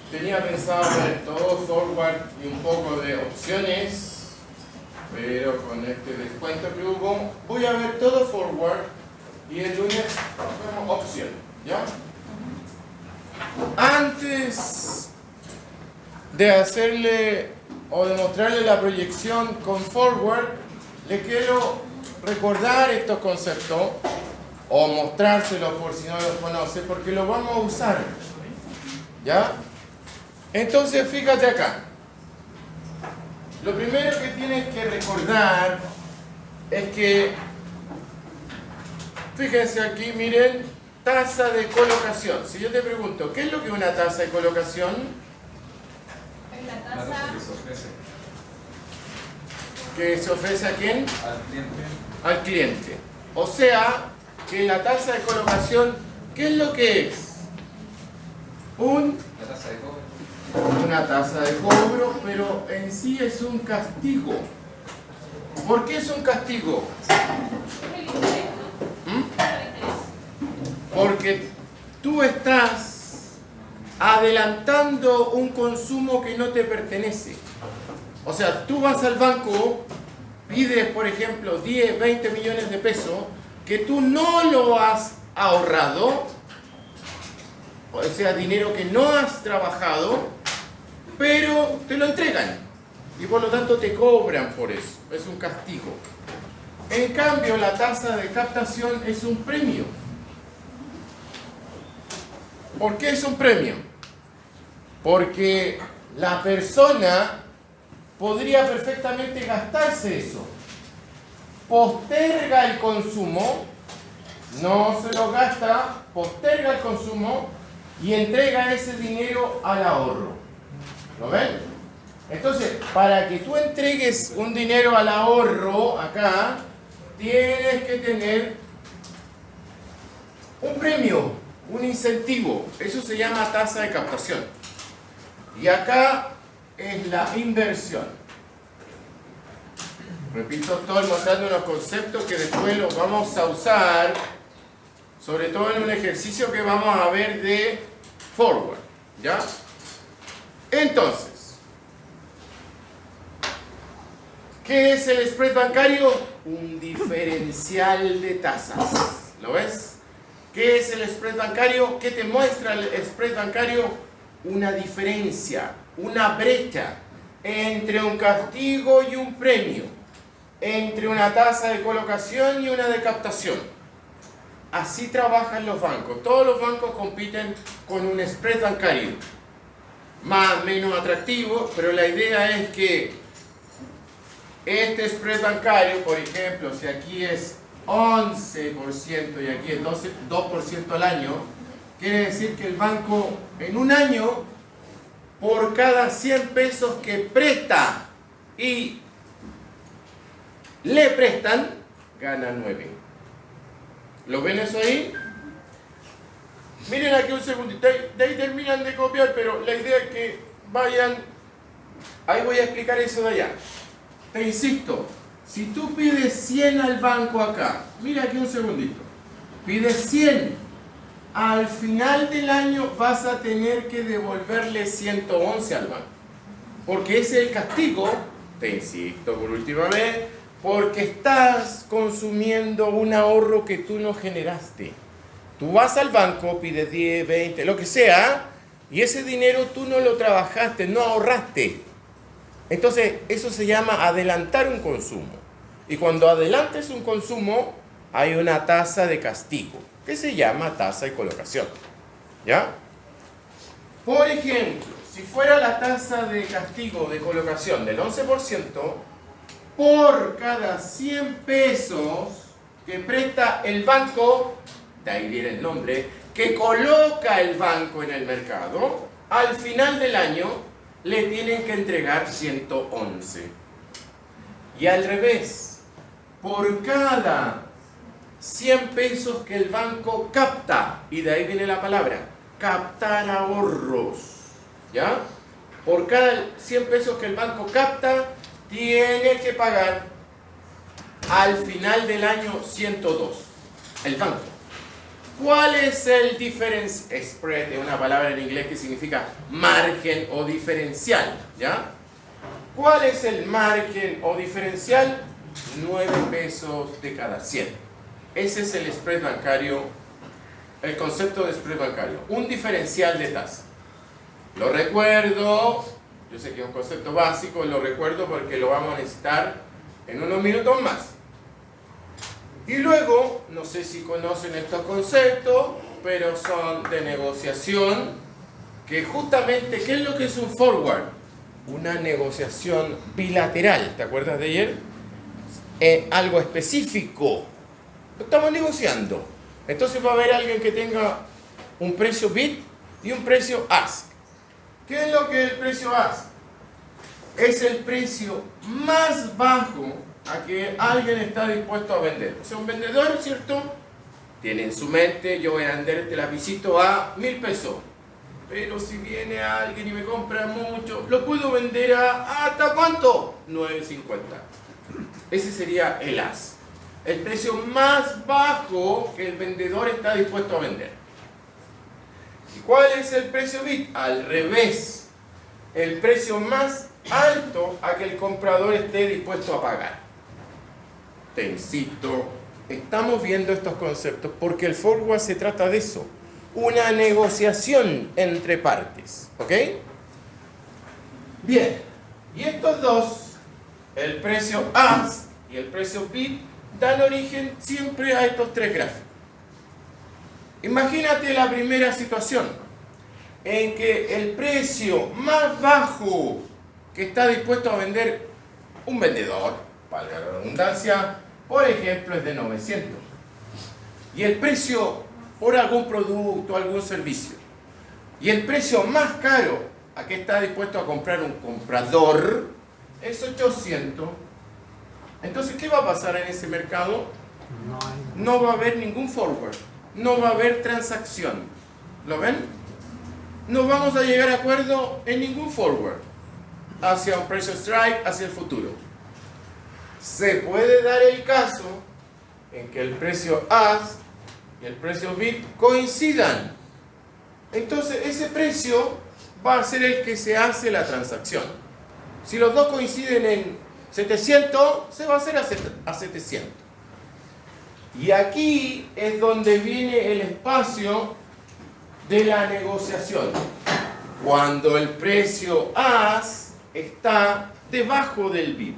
Tenía pensado ver todo forward y un poco de opciones, pero con este descuento que hubo, voy a ver todo forward y el lunes vemos opción, ¿ya? Antes de hacerle o de mostrarle la proyección con forward, le quiero recordar estos conceptos o mostrárselos por si no los conoce, porque los vamos a usar, ¿ya? Entonces, fíjate acá. Lo primero que tienes que recordar es que, fíjense aquí, miren, tasa de colocación. Si yo te pregunto, ¿qué es lo que es una tasa de colocación? Es la tasa ¿Que se ofrece a quién? Al cliente. Al cliente. O sea, que la tasa de colocación, ¿qué es lo que es? La tasa de cobro. Una tasa de cobro, pero en sí es un castigo. ¿Por qué es un castigo? es el interés, ¿no? ¿Mm? El interés. Porque tú estás adelantando un consumo que no te pertenece. O sea, tú vas al banco, pides, por ejemplo, 10, 20 millones de pesos, que tú no lo has ahorrado, o sea, dinero que no has trabajado, pero te lo entregan y por lo tanto te cobran por eso. Es un castigo. En cambio, la tasa de captación es un premio. ¿Por qué es un premio? Porque la persona podría perfectamente gastarse eso. Posterga el consumo, no se lo gasta, posterga el consumo y entrega ese dinero al ahorro. ¿Lo ven? Entonces, para que tú entregues un dinero al ahorro acá, tienes que tener un premio, un incentivo. Eso se llama tasa de captación. Y acá es la inversión. Repito, estoy mostrando unos conceptos que después los vamos a usar, sobre todo en un ejercicio que vamos a ver de forward, ¿ya? Entonces, ¿qué es el spread bancario? Un diferencial de tasas. ¿Lo ves? ¿Qué es el spread bancario? ¿Qué te muestra el spread bancario? Una diferencia, una brecha entre un castigo y un premio, entre una tasa de colocación y una de captación. Así trabajan los bancos. Todos los bancos compiten con un spread bancario, más o menos atractivo, pero la idea es que este spread bancario, por ejemplo, si aquí es 11% y aquí es 2% al año, quiere decir que el banco en un año, por cada 100 pesos que presta y le prestan, gana 9. ¿Lo ven eso ahí? Miren aquí un segundito, de ahí terminan de copiar, pero la idea es que vayan, ahí voy a explicar eso de allá. Te insisto, si tú pides 100 al banco acá, mira aquí un segundito, pides 100, al final del año vas a tener que devolverle 111 al banco, porque ese es el castigo, te insisto por última vez, porque estás consumiendo un ahorro que tú no generaste. Tú vas al banco, pides 10, 20, lo que sea, y ese dinero tú no lo trabajaste, no ahorraste. Entonces, eso se llama adelantar un consumo. Y cuando adelantes un consumo, hay una tasa de castigo, que se llama tasa de colocación. ¿Ya? Por ejemplo, si fuera la tasa de castigo de colocación del 11%, por cada 100 pesos que presta el banco, de ahí viene el nombre, que coloca el banco en el mercado, al final del año le tienen que entregar 111. Y al revés, por cada 100 pesos que el banco capta, y de ahí viene la palabra, captar ahorros, ¿ya? Por cada 100 pesos que el banco capta, tiene que pagar al final del año 102, el banco. ¿Cuál es el difference spread? Es una palabra en inglés que significa margen o diferencial, ¿ya? ¿Cuál es el margen o diferencial? 9 pesos de cada 100. Ese es el spread bancario, el concepto de spread bancario, un diferencial de tasa. Lo recuerdo, yo sé que es un concepto básico, lo recuerdo porque lo vamos a necesitar en unos minutos más. Y luego, no sé si conocen estos conceptos, pero son de negociación, que justamente, ¿qué es lo que es un forward? Una negociación bilateral, ¿te acuerdas de ayer? Algo específico. Estamos negociando. Entonces va a haber alguien que tenga un precio bid y un precio ask. ¿Qué es lo que es el precio ask? Es el precio más bajo a que alguien está dispuesto a vender. O sea, un vendedor, ¿cierto? Tiene en su mente, yo voy a vender este lapicito a 1000 pesos. Pero si viene alguien y me compra mucho, lo puedo vender a ¿hasta cuánto? 9.50. Ese sería el ask. El precio más bajo que el vendedor está dispuesto a vender. ¿Y cuál es el precio bid? Al revés. El precio más alto a que el comprador esté dispuesto a pagar. Te insisto, estamos viendo estos conceptos porque el forward se trata de eso. Una negociación entre partes. ¿Ok? Bien. Y estos dos, el precio ask y el precio bid, dan origen siempre a estos tres gráficos. Imagínate la primera situación en que el precio más bajo que está dispuesto a vender un vendedor, valga la redundancia, por ejemplo es de 900. Y el precio por algún producto, algún servicio. Y el precio más caro a que está dispuesto a comprar un comprador es 800. Entonces, ¿qué va a pasar en ese mercado? No va a haber ningún forward. No va a haber transacción. ¿Lo ven? No vamos a llegar a acuerdo en ningún forward hacia un precio strike, hacia el futuro. Se puede dar el caso en que el precio ask y el precio bid coincidan. Entonces, ese precio va a ser el que se hace la transacción. Si los dos coinciden en 700, se va a hacer a 700. Y aquí es donde viene el espacio de la negociación. Cuando el precio ask está debajo del bid.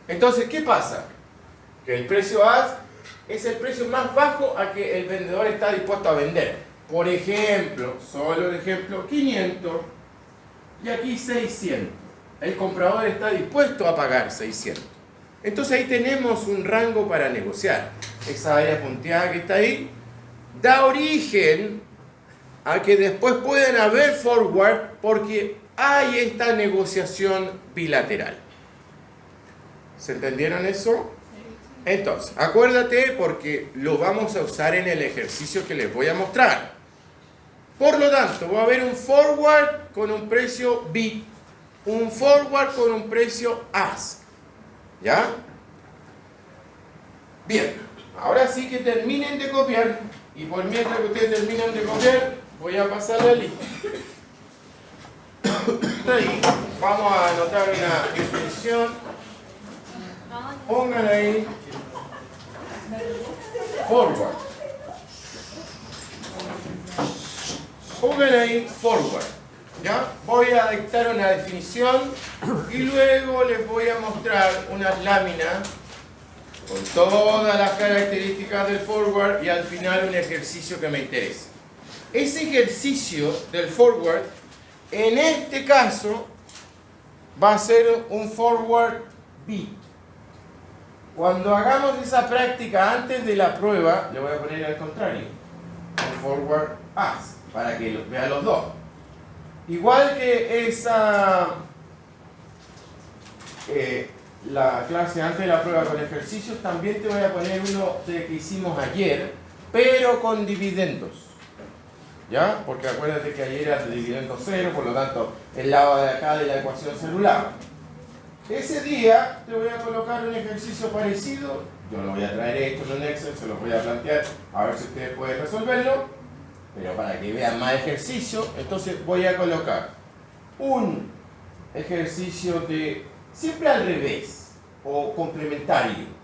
Entonces, ¿qué pasa? Que el precio ask es el precio más bajo a que el vendedor está dispuesto a vender. Por ejemplo, solo el ejemplo, 500 y aquí 600. El comprador está dispuesto a pagar 600. Entonces ahí tenemos un rango para negociar. Esa área punteada que está ahí da origen a que después pueden haber forward porque hay esta negociación bilateral. ¿Se entendieron eso? Entonces, acuérdate porque lo vamos a usar en el ejercicio que les voy a mostrar. Por lo tanto, va a haber un forward con un precio bid, un forward con un precio ask. ¿Ya? Bien, ahora sí que terminen de copiar y por mientras que ustedes terminan de copiar, voy a pasar la lista. Ahí, vamos a anotar una definición. Pongan ahí forward. Pongan ahí forward. ¿Ya? Voy a dictar una definición y luego les voy a mostrar unas láminas con todas las características del forward y al final un ejercicio que me interesa. Ese ejercicio del forward, en este caso, va a ser un forward bid. Cuando hagamos esa práctica antes de la prueba, le voy a poner al contrario, un forward ask, para que vean los dos. Igual que esa, la clase antes de la prueba con ejercicios, también te voy a poner uno que hicimos ayer, pero con dividendos. ¿Ya? Porque acuérdate que ayer era de dividendo cero, por lo tanto, el lado de acá de la ecuación celular. Ese día te voy a colocar un ejercicio parecido Yo lo voy a traer esto en un Excel, se lo voy a plantear, a ver si ustedes pueden resolverlo, pero para que vean más ejercicio, entonces voy a colocar un ejercicio de siempre al revés o complementario.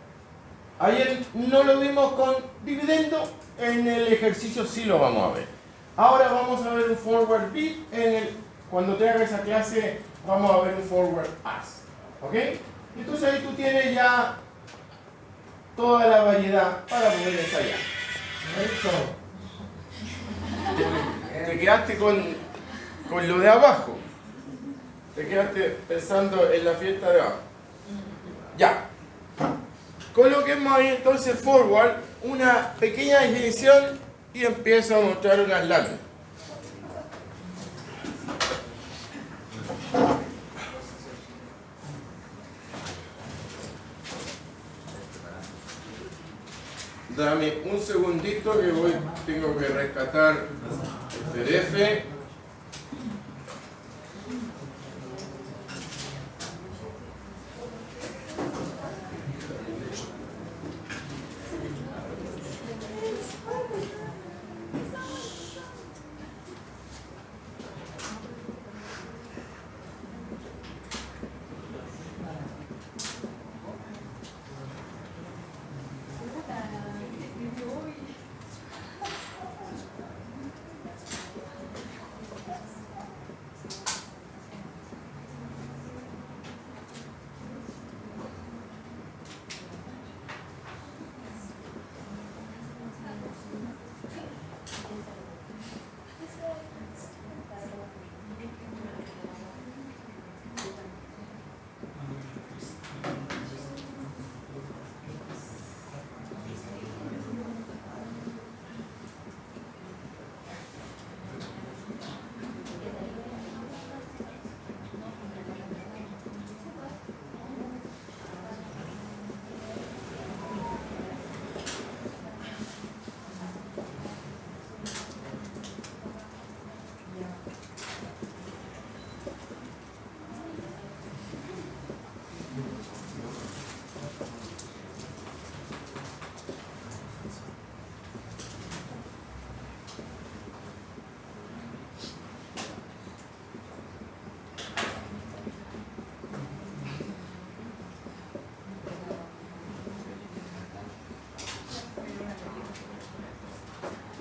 Ayer no lo vimos con dividendo, en el ejercicio sí lo vamos a ver. Ahora vamos a ver un forward bid, cuando te haga esa clase vamos a ver un forward ask. ¿Ok? Entonces ahí tú tienes ya toda la variedad para poder ensayar. Te quedaste con lo de abajo. Te quedaste pensando en la fiesta de abajo. Ya. Coloquemos ahí entonces forward, una pequeña definición y empiezo a mostrar unas láminas. Dame un segundito que tengo que rescatar el PDF.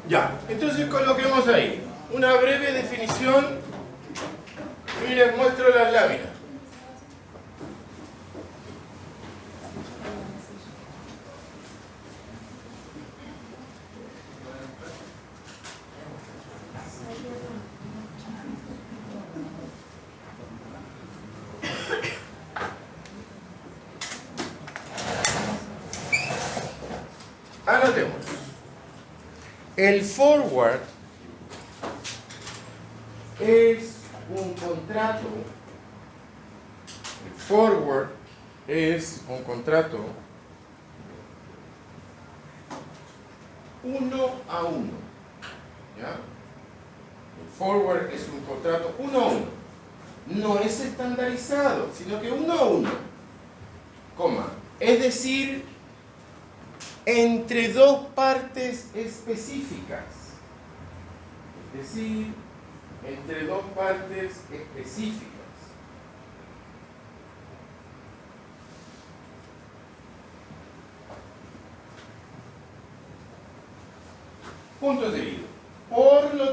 Ya, entonces coloquemos ahí una breve definición y les muestro las láminas. Anotemos. El forward es un contrato. El forward es un contrato 1 a 1. ¿Ya? El forward es un contrato 1 a 1. No es estandarizado, sino que 1 a 1. Coma. Es decir, entre dos partes específicas. Es decir, entre dos partes específicas. Punto seguido. Por lo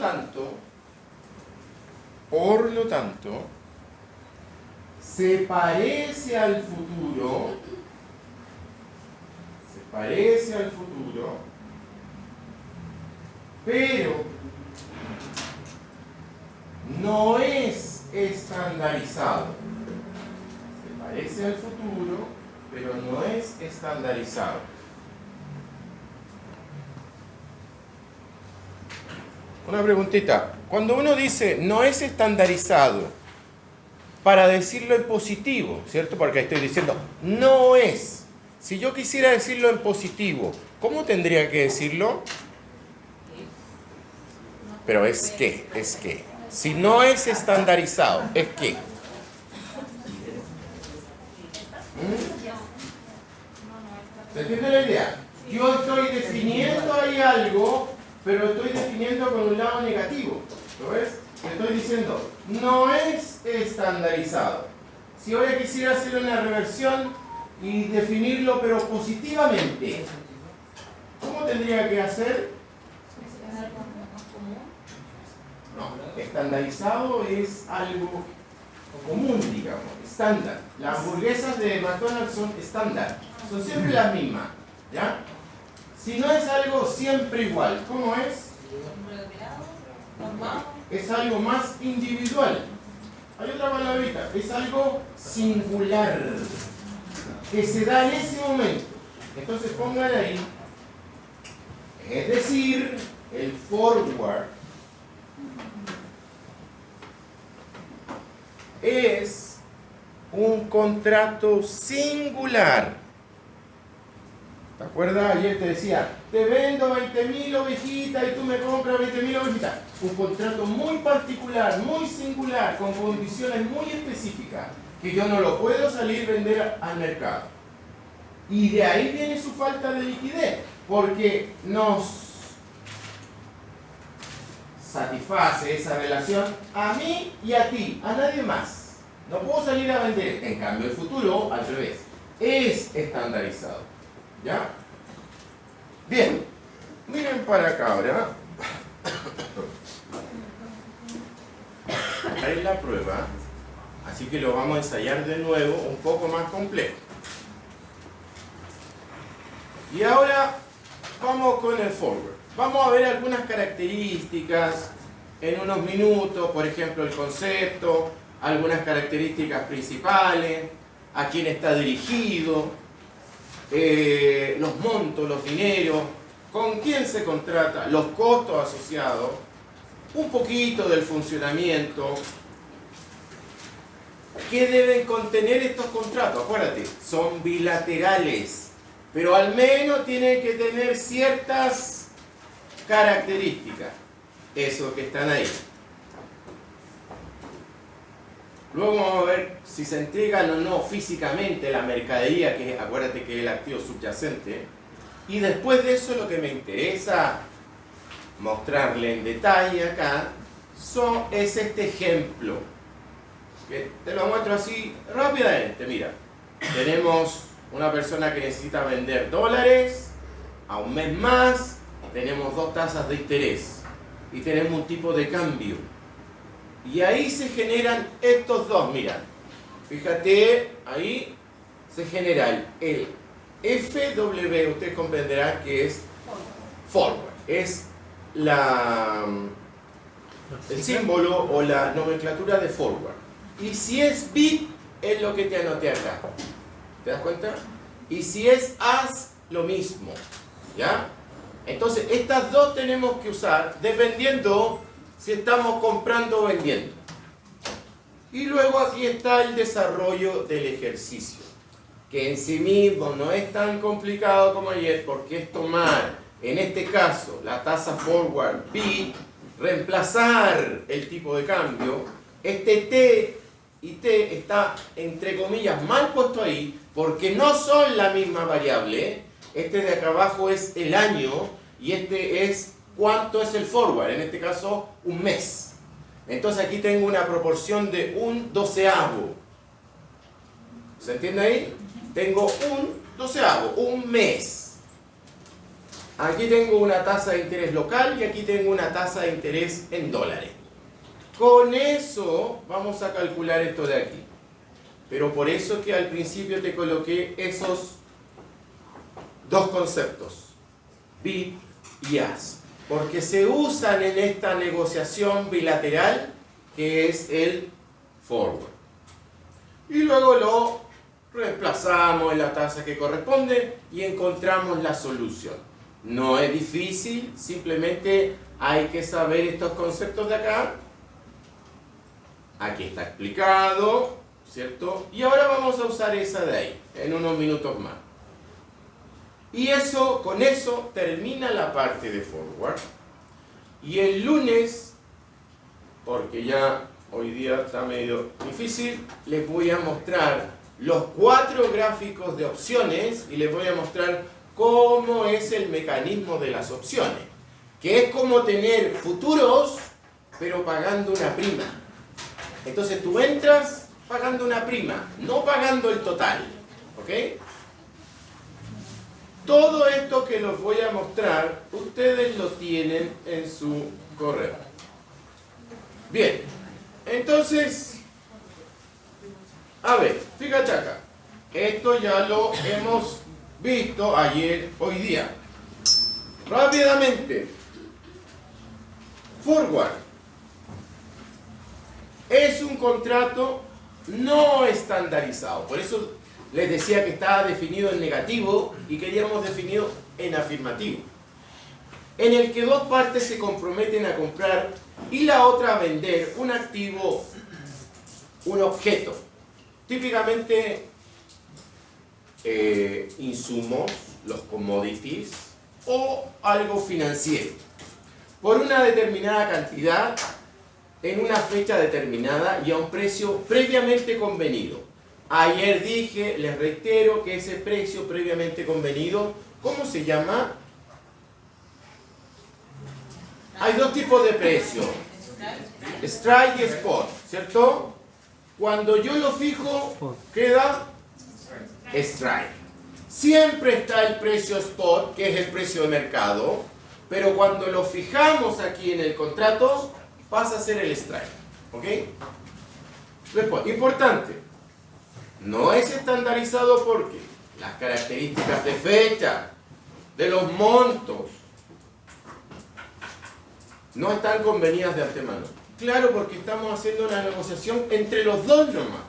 tanto, se parece al futuro, pero no es estandarizado. Se parece al futuro, pero no es estandarizado. Una preguntita. Cuando uno dice no es estandarizado, para decirlo en positivo, ¿cierto? Porque estoy diciendo no es. Si yo quisiera decirlo en positivo, ¿cómo tendría que decirlo? Pero es que. Si no es estandarizado, ¿es qué? ¿Se entiende la idea? Yo estoy definiendo ahí algo, pero estoy definiendo con un lado negativo. ¿Lo ves? Estoy diciendo, no es estandarizado. Si ahora quisiera hacer una reversión y definirlo, pero positivamente, ¿cómo tendría que hacer? No, estandarizado es algo común, digamos, estándar. Las hamburguesas de McDonald's son estándar, son siempre las mismas, ¿ya? Si no es algo siempre igual, ¿cómo es? Es algo más individual. Hay otra palabrita, es algo singular, que se da en ese momento. Entonces pongan ahí, es decir, el forward es un contrato singular. ¿Te acuerdas? Ayer te decía, te vendo 20.000 ovejitas y tú me compras 20.000 ovejitas. Un contrato muy particular, muy singular, con condiciones muy específicas, que yo no lo puedo salir a vender al mercado. Y de ahí viene su falta de liquidez, porque nos satisface esa relación a mí y a ti, a nadie más. No puedo salir a vender. En cambio, el futuro, al revés, es estandarizado. ¿Ya? Bien, miren para acá ahora. Acá es la prueba, así que lo vamos a ensayar de nuevo, un poco más complejo. Y ahora vamos con el forward. Vamos a ver algunas características en unos minutos, por ejemplo el concepto, algunas características principales, a quién está dirigido, los montos, los dineros, con quién se contrata, los costos asociados, un poquito del funcionamiento. ¿Qué deben contener estos contratos? Acuérdate, son bilaterales, pero al menos tienen que tener ciertas características, esos que están ahí. Luego vamos a ver si se entregan o no físicamente la mercadería, que acuérdate que es el activo subyacente. Y después de eso lo que me interesa mostrarle en detalle acá es este ejemplo. Que te lo muestro así rápidamente. Mira, tenemos una persona que necesita vender dólares a un mes más, tenemos 2 tasas de interés y tenemos un tipo de cambio. Y ahí se generan estos dos, mira. Fíjate, ahí se genera el FW, ustedes comprenderán que es forward. Es el símbolo o la nomenclatura de forward. Y si es bit, es lo que te anoté acá. ¿Te das cuenta? Y si es as, lo mismo. ¿Ya? Entonces, estas dos tenemos que usar dependiendo si estamos comprando o vendiendo. Y luego aquí está el desarrollo del ejercicio, que en sí mismo no es tan complicado como ayer, porque es tomar, en este caso, la tasa forward B, reemplazar el tipo de cambio. Este T y T está, entre comillas, mal puesto ahí, porque no son la misma variable. Este de acá abajo es el año y este es cuánto es el forward, en este caso un mes. Entonces aquí tengo una proporción de 1/12. ¿Se entiende ahí? Tengo 1/12, un mes. Aquí tengo una tasa de interés local y aquí tengo una tasa de interés en dólares. Con eso vamos a calcular esto de aquí. Pero por eso que al principio te coloqué esos dos conceptos, bid y as, porque se usan en esta negociación bilateral que es el forward. Y luego lo reemplazamos en la tasa que corresponde y encontramos la solución. No es difícil, simplemente hay que saber estos conceptos de acá. Aquí está explicado, ¿cierto? Y ahora vamos a usar esa de ahí, en unos minutos más. Y eso, con eso termina la parte de forward. Y el lunes, porque ya hoy día está medio difícil, les voy a mostrar los 4 gráficos de opciones y les voy a mostrar cómo es el mecanismo de las opciones, que es como tener futuros pero pagando una prima. Entonces tú entras pagando una prima, no pagando el total, ¿ok? Todo esto que los voy a mostrar, ustedes lo tienen en su correo. Bien, entonces, a ver, fíjate acá. Esto ya lo hemos visto ayer, hoy día. Rápidamente. Forward. Es un contrato no estandarizado. Por eso les decía que estaba definido en negativo y queríamos definirlo en afirmativo. En el que 2 partes se comprometen a comprar y la otra a vender un activo, un objeto. Típicamente insumos, los commodities o algo financiero. Por una determinada cantidad, en una fecha determinada y a un precio previamente convenido. Ayer dije, les reitero, que ese precio previamente convenido, ¿cómo se llama? Hay 2 tipos de precio, strike y spot, ¿cierto? Cuando yo lo fijo, queda strike. Siempre está el precio spot, que es el precio de mercado, pero cuando lo fijamos aquí en el contrato, pasa a ser el strike, ¿ok? Después, importante, no es estandarizado porque las características de fecha, de los montos, no están convenidas de antemano. Claro, porque estamos haciendo una negociación entre los dos nomás.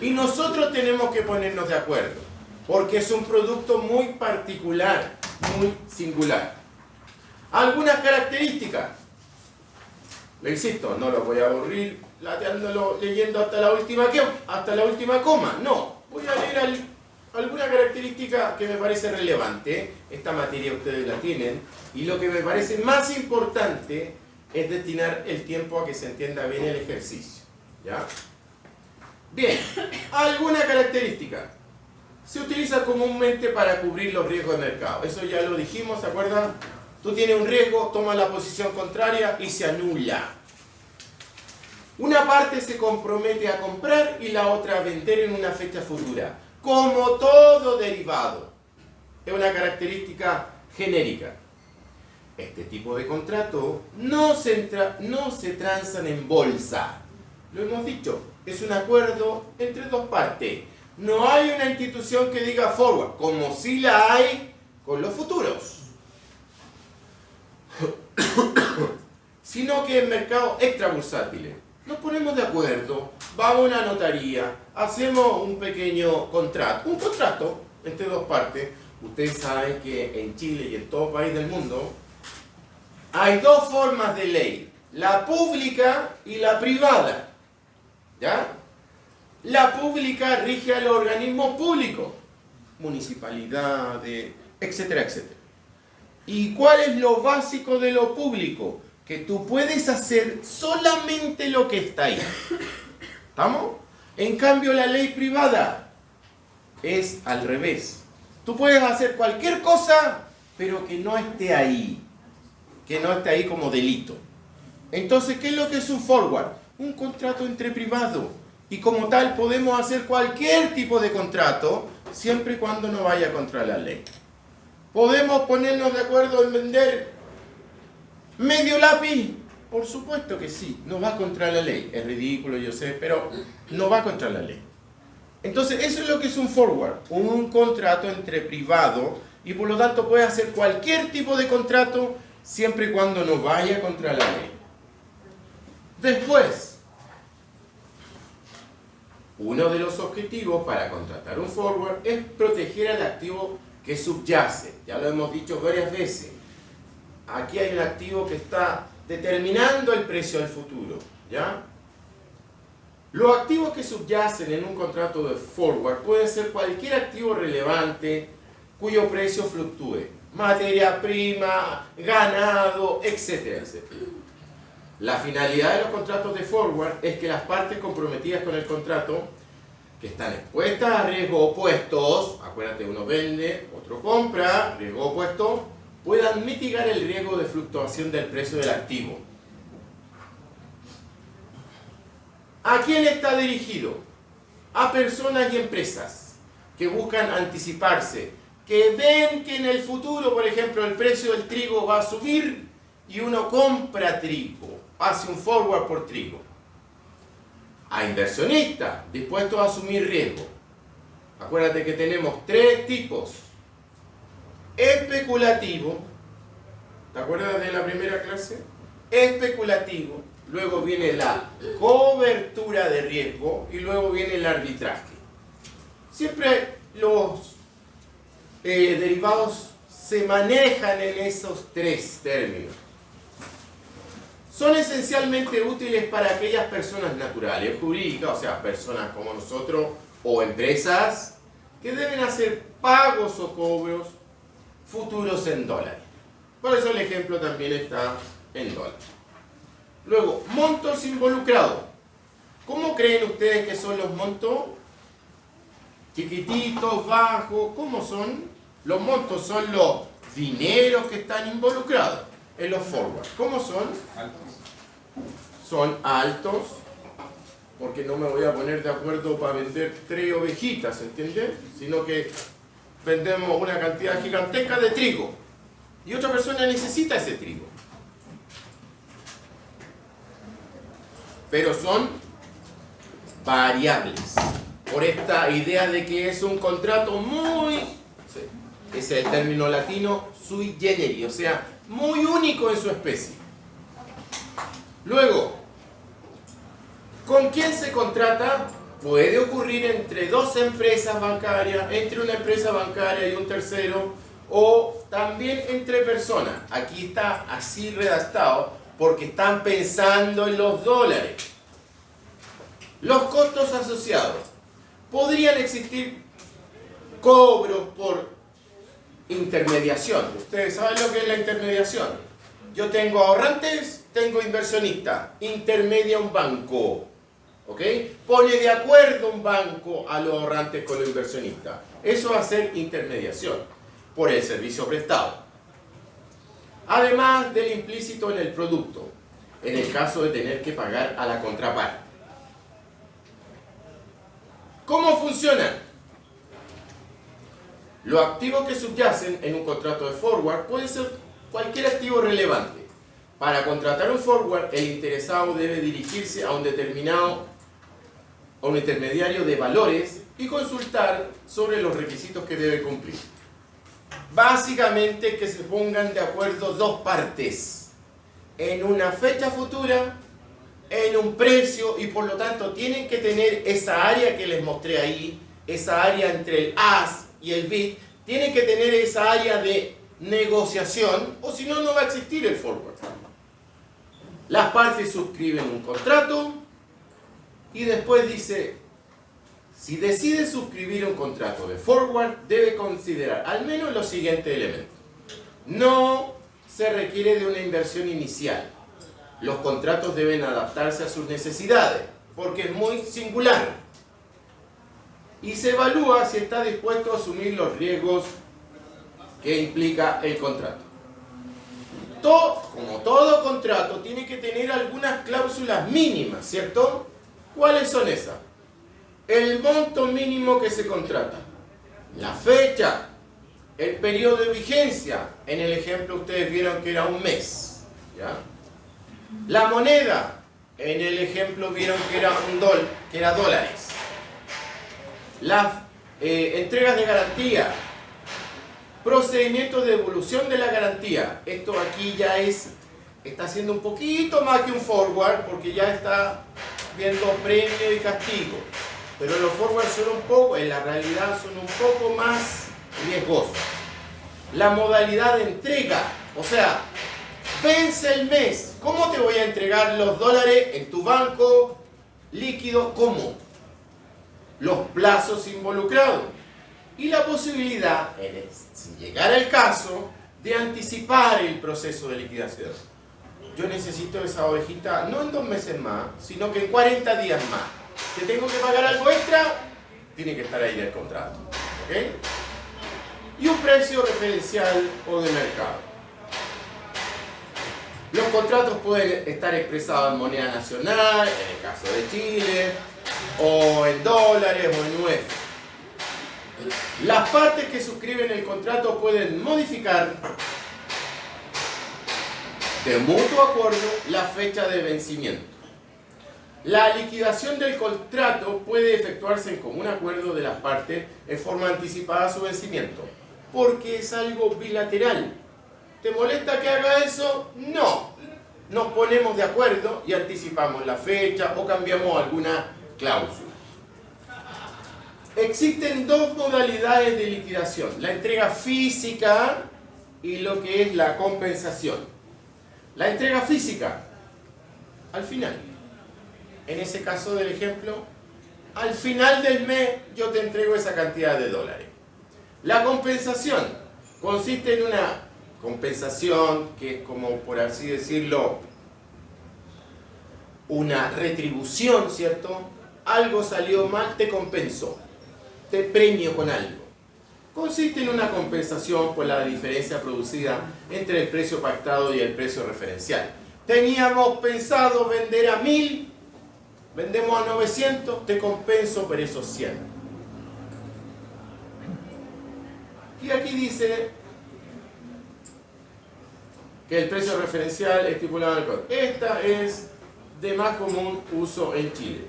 Y nosotros tenemos que ponernos de acuerdo, porque es un producto muy particular, muy singular. Algunas características. Le insisto, no lo voy a aburrir leyendo hasta la última coma. No, voy a leer alguna característica que me parece relevante. Esta materia ustedes la tienen. Y lo que me parece más importante es destinar el tiempo a que se entienda bien el ejercicio. ¿Ya? Bien, alguna característica. Se utiliza comúnmente para cubrir los riesgos de mercado. Eso ya lo dijimos, ¿se acuerdan? Tú tienes un riesgo, tomas la posición contraria y se anula. Una parte se compromete a comprar y la otra a vender en una fecha futura. Como todo derivado. Es una característica genérica. Este tipo de contrato no se transan en bolsa. Lo hemos dicho, es un acuerdo entre 2 partes. No hay una institución que diga forward, como sí la hay con los futuros. Sino que en mercados extrabursátiles nos ponemos de acuerdo, vamos a una notaría, hacemos un pequeño contrato, un contrato entre 2 partes. Ustedes saben que en Chile y en todo país del mundo hay 2 formas de ley, la pública y la privada. ¿Ya? La pública rige a los organismos públicos, municipalidades, etcétera, etcétera. ¿Y cuál es lo básico de lo público? Que tú puedes hacer solamente lo que está ahí. ¿Estamos? En cambio, la ley privada es al revés. Tú puedes hacer cualquier cosa, pero que no esté ahí. Que no esté ahí como delito. Entonces, ¿qué es lo que es un forward? Un contrato entre privados. Y como tal, podemos hacer cualquier tipo de contrato, siempre y cuando no vaya contra la ley. ¿Podemos ponernos de acuerdo en vender medio lápiz? Por supuesto que sí, no va contra la ley. Es ridículo, yo sé, pero no va contra la ley. Entonces, eso es lo que es un forward, un contrato entre privados, y por lo tanto puede hacer cualquier tipo de contrato siempre y cuando no vaya contra la ley. Después, uno de los objetivos para contratar un forward es proteger al activo que subyace. Ya lo hemos dicho varias veces. Aquí hay un activo que está determinando el precio del futuro. ¿Ya? Los activos que subyacen en un contrato de forward pueden ser cualquier activo relevante cuyo precio fluctúe. Materia prima, ganado, etcétera, etcétera. La finalidad de los contratos de forward es que las partes comprometidas con el contrato que están expuestas a riesgos opuestos, acuérdate, uno vende, otro compra, riesgo opuesto, puedan mitigar el riesgo de fluctuación del precio del activo. ¿A quién está dirigido? A personas y empresas que buscan anticiparse, que ven que en el futuro, por ejemplo, el precio del trigo va a subir y uno compra trigo, hace un forward por trigo. A inversionistas dispuestos a asumir riesgo. Acuérdate que tenemos tres tipos. Especulativo, ¿te acuerdas de la primera clase? Especulativo, luego viene la cobertura de riesgo y luego viene el arbitraje. Siempre los derivados se manejan en esos tres términos. Son esencialmente útiles para aquellas personas naturales, jurídicas, o sea, personas como nosotros o empresas que deben hacer pagos o cobros futuros en dólares. Por eso el ejemplo también está en dólares. Luego, montos involucrados. ¿Cómo creen ustedes que son los montos? Chiquititos, bajos, ¿cómo son? Los montos son los dineros que están involucrados en los forwards. ¿Cómo son? Altos. Son altos, porque no me voy a poner de acuerdo para vender 3 ovejitas, ¿entiendes? Sino que vendemos una cantidad gigantesca de trigo y otra persona necesita ese trigo. Pero son variables, por esta idea de que es un contrato muy, ese es el término latino, sui generis, o sea, muy único en su especie. Luego, ¿con quién se contrata? Puede ocurrir entre dos empresas bancarias, entre una empresa bancaria y un tercero, o también entre personas. Aquí está así redactado porque están pensando en los dólares. Los costos asociados. Podrían existir cobros por intermediación. Ustedes saben lo que es la intermediación. Yo tengo ahorrantes, tengo inversionistas. Intermedia un banco. ¿Ok? Pone de acuerdo un banco a los ahorrantes con los inversionistas. Eso va a ser intermediación por el servicio prestado. Además del implícito en el producto, en el caso de tener que pagar a la contraparte. ¿Cómo funcionan? Los activos que subyacen en un contrato de forward pueden ser cualquier activo relevante. Para contratar un forward, el interesado debe dirigirse a un intermediario de valores y consultar sobre los requisitos que debe cumplir. Básicamente que se pongan de acuerdo dos partes en una fecha futura, en un precio, y por lo tanto tienen que tener esa área que les mostré ahí, esa área entre el ask y el bid, tienen que tener esa área de negociación, o si no, no va a existir el forward. Las partes suscriben un contrato y después dice, si decide suscribir un contrato de forward, debe considerar al menos los siguientes elementos. No se requiere de una inversión inicial. Los contratos deben adaptarse a sus necesidades, porque es muy singular. Y se evalúa si está dispuesto a asumir los riesgos que implica el contrato. Como todo contrato, tiene que tener algunas cláusulas mínimas, ¿cierto? ¿Cuáles son esas? El monto mínimo que se contrata, la fecha, el periodo de vigencia. En el ejemplo ustedes vieron que era un mes, ¿ya? La moneda, en el ejemplo vieron que era que era dólares. Las entregas de garantía, procedimiento de devolución de la garantía. Esto aquí ya está haciendo un poquito más que un forward, porque ya está viendo premio y castigo. Pero los forwards son un poco, en la realidad son un poco más riesgosos. La modalidad de entrega, o sea, vence el mes. ¿Cómo te voy a entregar los dólares en tu banco líquido? ¿Cómo? Los plazos involucrados. Y la posibilidad, si llegara el caso, de anticipar el proceso de liquidación. Yo necesito esa ovejita no en 2 meses más, sino que en 40 días más. ¿Te tengo que pagar algo extra? tiene que estar ahí en el contrato. ¿Ok? Y un precio referencial o de mercado. Los contratos pueden estar expresados en moneda nacional, en el caso de Chile, o en dólares o en UF. Las partes que suscriben el contrato pueden modificar de mutuo acuerdo la fecha de vencimiento. La liquidación del contrato puede efectuarse en común acuerdo de las partes en forma anticipada a su vencimiento, porque es algo bilateral. ¿Te molesta que haga eso? No. Nos ponemos de acuerdo y anticipamos la fecha o cambiamos alguna cláusula. Existen dos modalidades de liquidación: la entrega física y lo que es la compensación. La entrega física, al final. En ese caso del ejemplo, al final del mes yo te entrego esa cantidad de dólares. La compensación consiste en una compensación que es como, por así decirlo, una retribución, ¿cierto? Algo salió mal, te compenso, te premio con algo. Consiste en una compensación por la diferencia producida entre el precio pactado y el precio referencial. Teníamos pensado vender a 1000, vendemos a 900, te compenso por esos 100. Y aquí dice que el precio referencial estipulado en el código. Esta es de más común uso en Chile.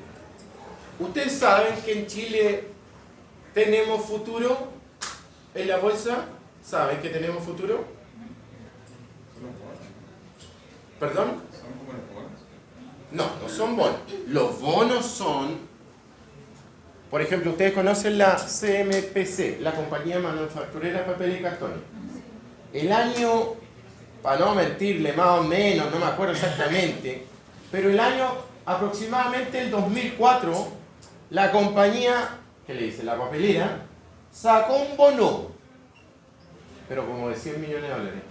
Ustedes saben que en Chile tenemos futuro en la bolsa. ¿Saben que tenemos futuro? ¿Perdón? ¿Son como los bonos? No, no son bonos. Los bonos son, por ejemplo, ustedes conocen la CMPC, la compañía manufacturera de papel y cartón. El año, para no mentirle más o menos, no me acuerdo exactamente, pero el año aproximadamente el 2004, la compañía, ¿qué le dice? La papelera, sacó un bono, pero como de 100 millones de dólares.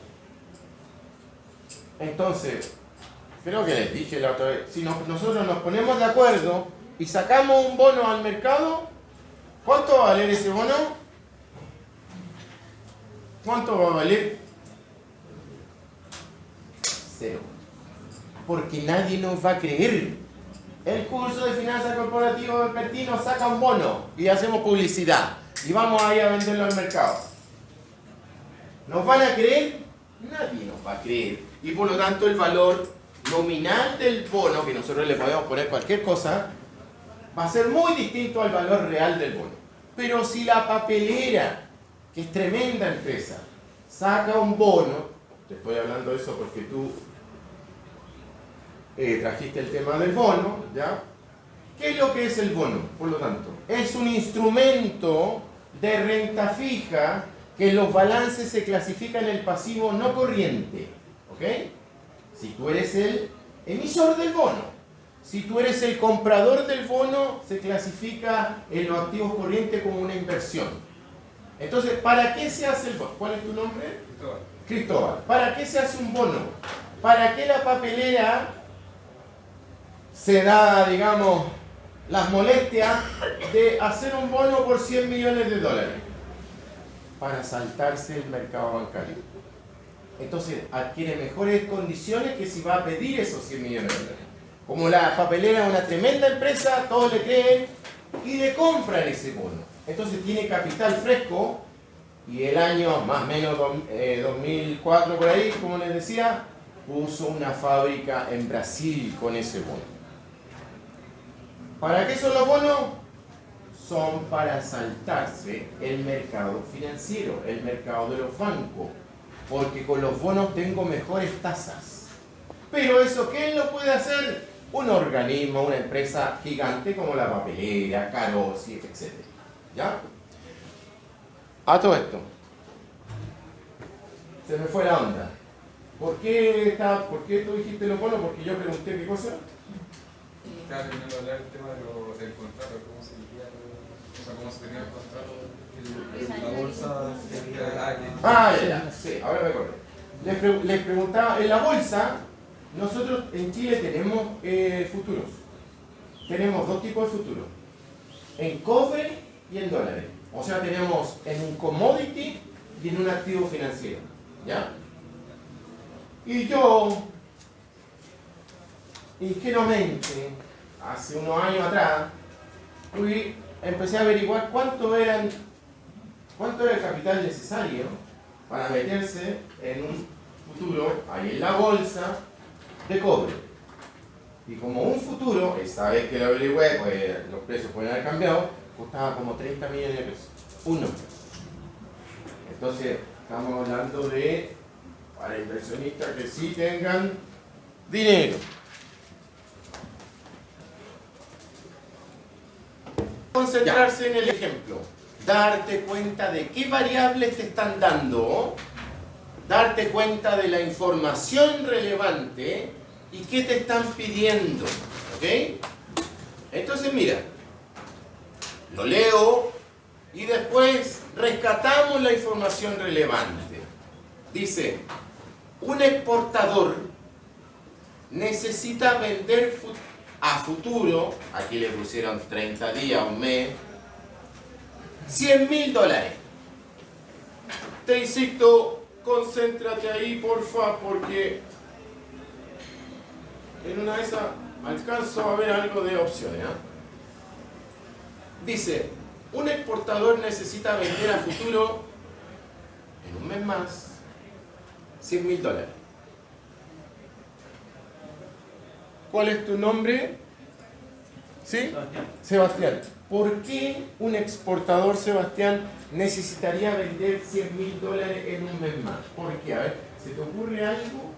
Entonces, creo que les dije la otra vez, si nosotros nos ponemos de acuerdo y sacamos un bono al mercado, ¿cuánto va a valer ese bono? ¿Cuánto va a valer? 0. Porque nadie nos va a creer. El curso de finanzas corporativas vespertino saca un bono y hacemos publicidad y vamos a ir a venderlo al mercado. ¿Nos van a creer? Nadie nos va a creer. Y por lo tanto el valor nominal del bono, que nosotros le podemos poner cualquier cosa, va a ser muy distinto al valor real del bono. Pero si la papelera, que es tremenda empresa, saca un bono, te estoy hablando de eso porque tú trajiste el tema del bono, ¿ya? ¿Qué es lo que es el bono? Por lo tanto, es un instrumento de renta fija que en los balances se clasifica en el pasivo no corriente, ¿ok? Si tú eres el emisor del bono, si tú eres el comprador del bono, se clasifica en los activos corrientes como una inversión. Entonces, ¿para qué se hace el bono? ¿Cuál es tu nombre? Cristóbal. Cristóbal. ¿Para qué se hace un bono? ¿Para qué la papelera se da, digamos, las molestias de hacer un bono por 100 millones de dólares? Para saltarse el mercado bancario. Entonces adquiere mejores condiciones que si va a pedir esos 100 millones de dólares. Como la papelera es una tremenda empresa, todos le creen y le compran ese bono. Entonces tiene capital fresco y el año más o menos 2004 por ahí, como les decía, puso una fábrica en Brasil con ese bono. ¿Para qué son los bonos? Son para saltarse el mercado financiero, el mercado de los bancos, porque con los bonos tengo mejores tasas. Pero eso, ¿quién lo puede hacer? Un organismo, una empresa gigante como la papelera, Carosi, etc. ¿Ya? A todo esto, se me fue la onda. ¿Por qué tú dijiste los bonos? Porque yo pregunté qué cosa. Estaba terminando de hablar el tema del contrato, cómo se liquida, o sea, cómo se tenía el contrato, la bolsa se liquida. Ya, sí, ahora me acuerdo. Les preguntaba, en la bolsa, nosotros en Chile tenemos futuros. Tenemos dos tipos de futuros, en cobre y en dólares. O sea, tenemos en un commodity y en un activo financiero. ¿Ya? Y yo, ingenuamente, hace unos años atrás, empecé a averiguar cuánto era el capital necesario para meterse en un futuro, ahí en la bolsa, de cobre. Y como un futuro, esta vez que lo averigüé, pues los precios pueden haber cambiado, costaba como 30 millones de pesos. Uno. Entonces, estamos hablando de, para inversionistas que sí tengan dinero. Concentrarse en el ejemplo. Darte cuenta de qué variables te están dando, darte cuenta de la información relevante y qué te están pidiendo. ¿Ok? Entonces mira, lo leo y después rescatamos la información relevante. Dice, un exportador necesita vender a futuro, aquí le pusieron 30 días, un mes, $100.000. Te insisto, concéntrate ahí, porfa, porque en una de esas alcanzo a ver algo de opciones. Dice, un exportador necesita vender a futuro, en un mes más, $100.000. ¿Cuál es tu nombre? ¿Sí? Sebastián. ¿Por qué un exportador, Sebastián, necesitaría vender $100.000 en un mes más? ¿Por qué? A ver, ¿se te ocurre algo?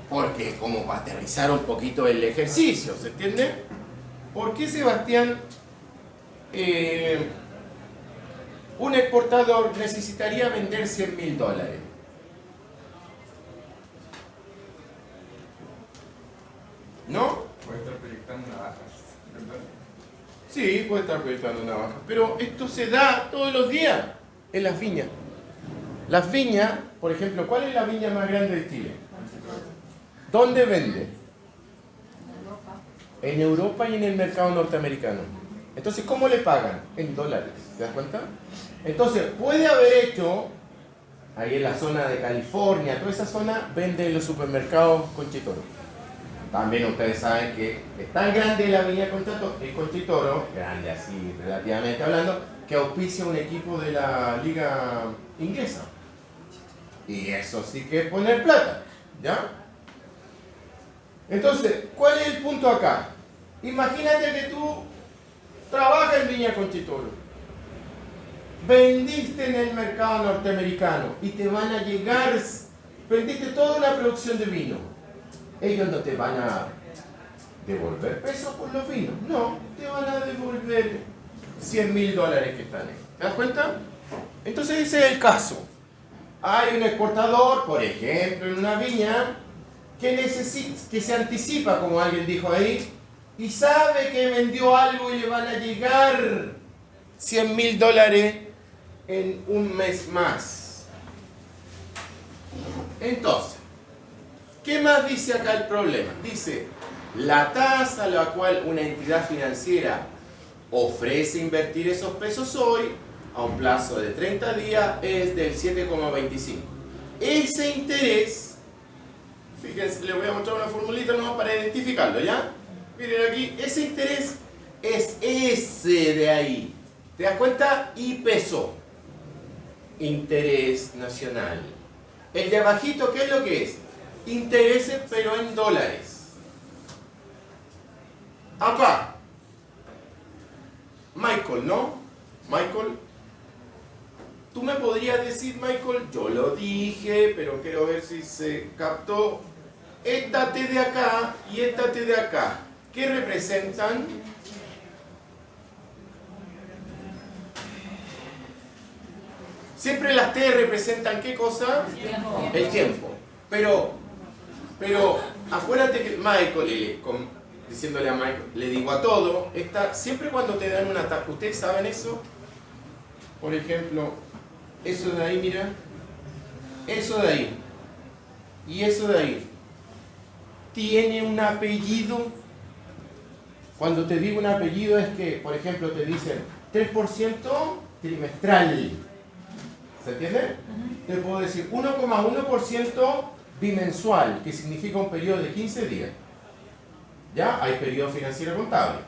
Porque como para aterrizar un poquito el ejercicio, ¿se entiende? ¿Por qué, Sebastián, un exportador necesitaría vender $100.000? ¿No? Puede estar proyectando una baja, ¿verdad? Sí, puede estar proyectando una baja. Pero esto se da todos los días en las viñas. Las viñas, por ejemplo, ¿cuál es la viña más grande de Chile? ¿Dónde vende? En Europa y en el mercado norteamericano. Entonces, ¿cómo le pagan? En dólares. ¿Te das cuenta? Entonces, puede haber hecho, ahí en la zona de California, toda esa zona, vende en los supermercados Conchitoro. También ustedes saben que es tan grande la viña Conchitoro, grande así relativamente hablando, que auspicia un equipo de la liga inglesa. Y eso sí que es poner plata, ¿ya? Entonces, ¿cuál es el punto acá? Imagínate que tú trabajas en viña Conchitoro, vendiste en el mercado norteamericano y te van a llegar, vendiste toda una producción de vino. Ellos no te van a devolver pesos por los vinos, no, te van a devolver $100.000 que están ahí. ¿Te das cuenta? Entonces ese es el caso. Hay un exportador, por ejemplo, en una viña, que se anticipa, como alguien dijo ahí, y sabe que vendió algo y le van a llegar $100.000 en un mes más. Entonces, ¿qué más dice acá el problema? Dice, la tasa a la cual una entidad financiera ofrece invertir esos pesos hoy, a un plazo de 30 días, es del 7,25. Ese interés, fíjense, les voy a mostrar una formulita nomás para identificarlo, ¿ya? Miren aquí, ese interés es ese de ahí. ¿Te das cuenta? Y peso. Interés nacional. El de abajito, ¿qué es lo que es? Intereses, pero en dólares. Acá. Michael, ¿no? Michael. Tú me podrías decir, Michael, yo lo dije, pero quiero ver si se captó. Esta T de acá y esta T de acá, ¿qué representan? Siempre las T representan ¿qué cosa? El tiempo. Pero acuérdate que Michael, diciéndole a Michael, le digo a todo, siempre cuando te dan una tasa, ¿ustedes saben eso? Por ejemplo, eso de ahí, mira, eso de ahí, y eso de ahí, tiene un apellido. Cuando te digo un apellido es que, por ejemplo, te dicen 3% trimestral. ¿Se entiende? Te puedo decir 1,1% bimensual, que significa un periodo de 15 días. ¿Ya? Hay periodo financiero contable.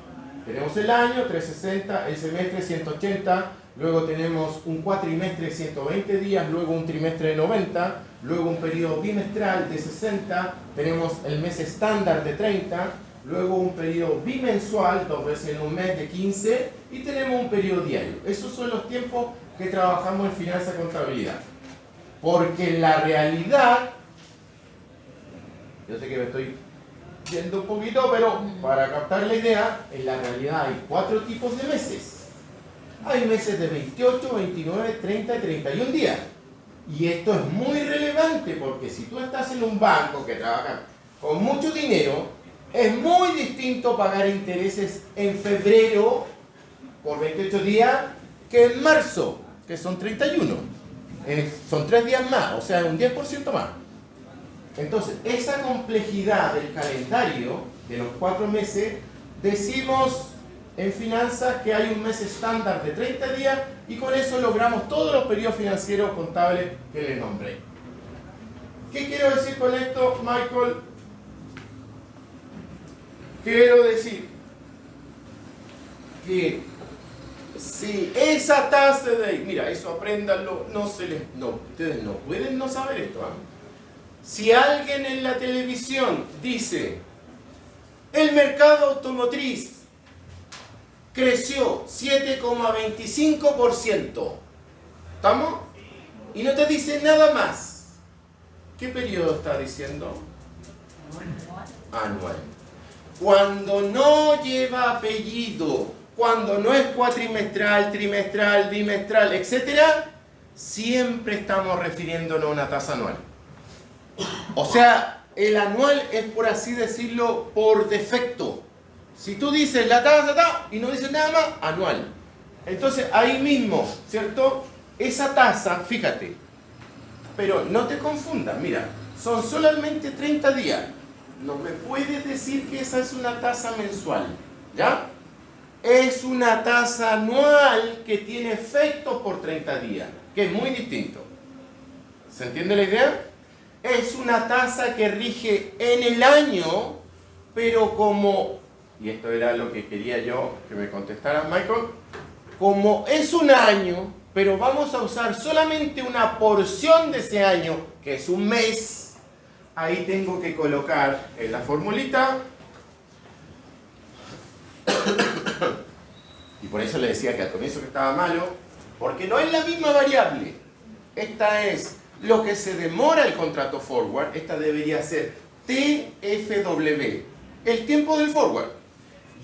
Tenemos el año, 360, el semestre, 180, luego tenemos un cuatrimestre, 120 días, luego un trimestre de 90, luego un periodo bimestral de 60, tenemos el mes estándar de 30, luego un periodo bimensual, 2 veces en un mes de 15, y tenemos un periodo diario. Esos son los tiempos que trabajamos en finanza y contabilidad. Porque en la realidad, yo sé que me estoy yendo un poquito, pero para captar la idea, en la realidad hay 4 tipos de meses. Hay meses de 28, 29, 30 y 31 días. Y esto es muy relevante porque si tú estás en un banco que trabaja con mucho dinero, es muy distinto pagar intereses en febrero por 28 días que en marzo, que son 31. Son 3 días más, o sea, un 10% más. Entonces, esa complejidad del calendario de los 4 meses, decimos en finanzas que hay un mes estándar de 30 días y con eso logramos todos los periodos financieros contables que les nombré. ¿Qué quiero decir con esto, Michael? Quiero decir que si esa tasa de... Mira, eso apréndanlo, ustedes no pueden no saber esto, ¿eh? Si alguien en la televisión dice el mercado automotriz creció 7,25%, ¿estamos? Y no te dice nada más, ¿qué periodo está diciendo? Anual. Cuando no lleva apellido, cuando no es cuatrimestral, trimestral, bimestral, etc., siempre estamos refiriéndonos a una tasa anual. O sea, el anual es, por así decirlo, por defecto. Si tú dices la tasa y no dices nada más, anual. Entonces, ahí mismo, ¿cierto? Esa tasa, fíjate, pero no te confundas, mira, son solamente 30 días. No me puedes decir que esa es una tasa mensual, ¿ya? Es una tasa anual que tiene efectos por 30 días, que es muy distinto. ¿Se entiende la idea? Es una tasa que rige en el año, pero como, y esto era lo que quería yo que me contestara Michael, como es un año, pero vamos a usar solamente una porción de ese año, que es un mes, ahí tengo que colocar en la formulita, y por eso le decía que al comienzo que estaba malo, porque no es la misma variable. Esta es lo que se demora el contrato forward, esta debería ser TFW, el tiempo del forward.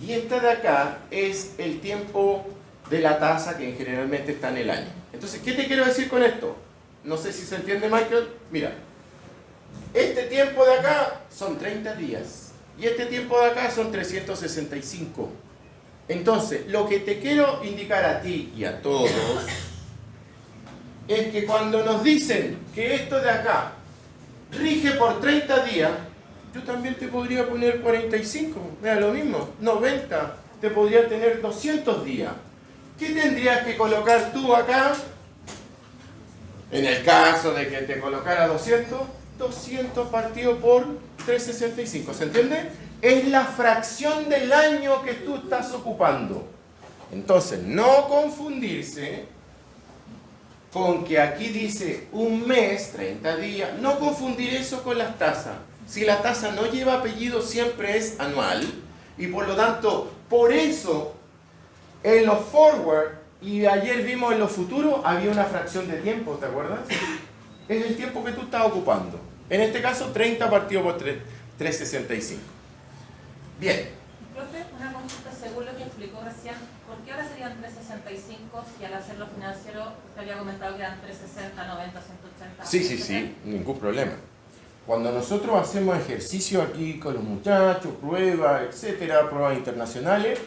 Y esta de acá es el tiempo de la tasa que generalmente está en el año. Entonces, ¿qué te quiero decir con esto? No sé si se entiende, Michael. Mira, este tiempo de acá son 30 días y este tiempo de acá son 365. Entonces, lo que te quiero indicar a ti y a todos es que cuando nos dicen que esto de acá rige por 30 días, yo también te podría poner 45, mira lo mismo, 90, te podría tener 200 días. ¿Qué tendrías que colocar tú acá? En el caso de que te colocara 200, 200 partido por 365, ¿se entiende? Es la fracción del año que tú estás ocupando. Entonces, no confundirse con que aquí dice un mes, 30 días, no confundir eso con las tasas. Si la tasa no lleva apellido, siempre es anual, y por lo tanto, por eso, en los forward, y ayer vimos en los futuros, había una fracción de tiempo, ¿te acuerdas? Es el tiempo que tú estás ocupando. En este caso, 30 partido por 365. Bien. Profe, una consulta según lo que explicó recién. ¿Por qué ahora serían 365 si al hacerlo financiero usted había comentado que eran 360, 90, 180? Sí, ningún problema. Cuando nosotros hacemos ejercicio aquí con los muchachos, pruebas, etcétera, pruebas internacionales,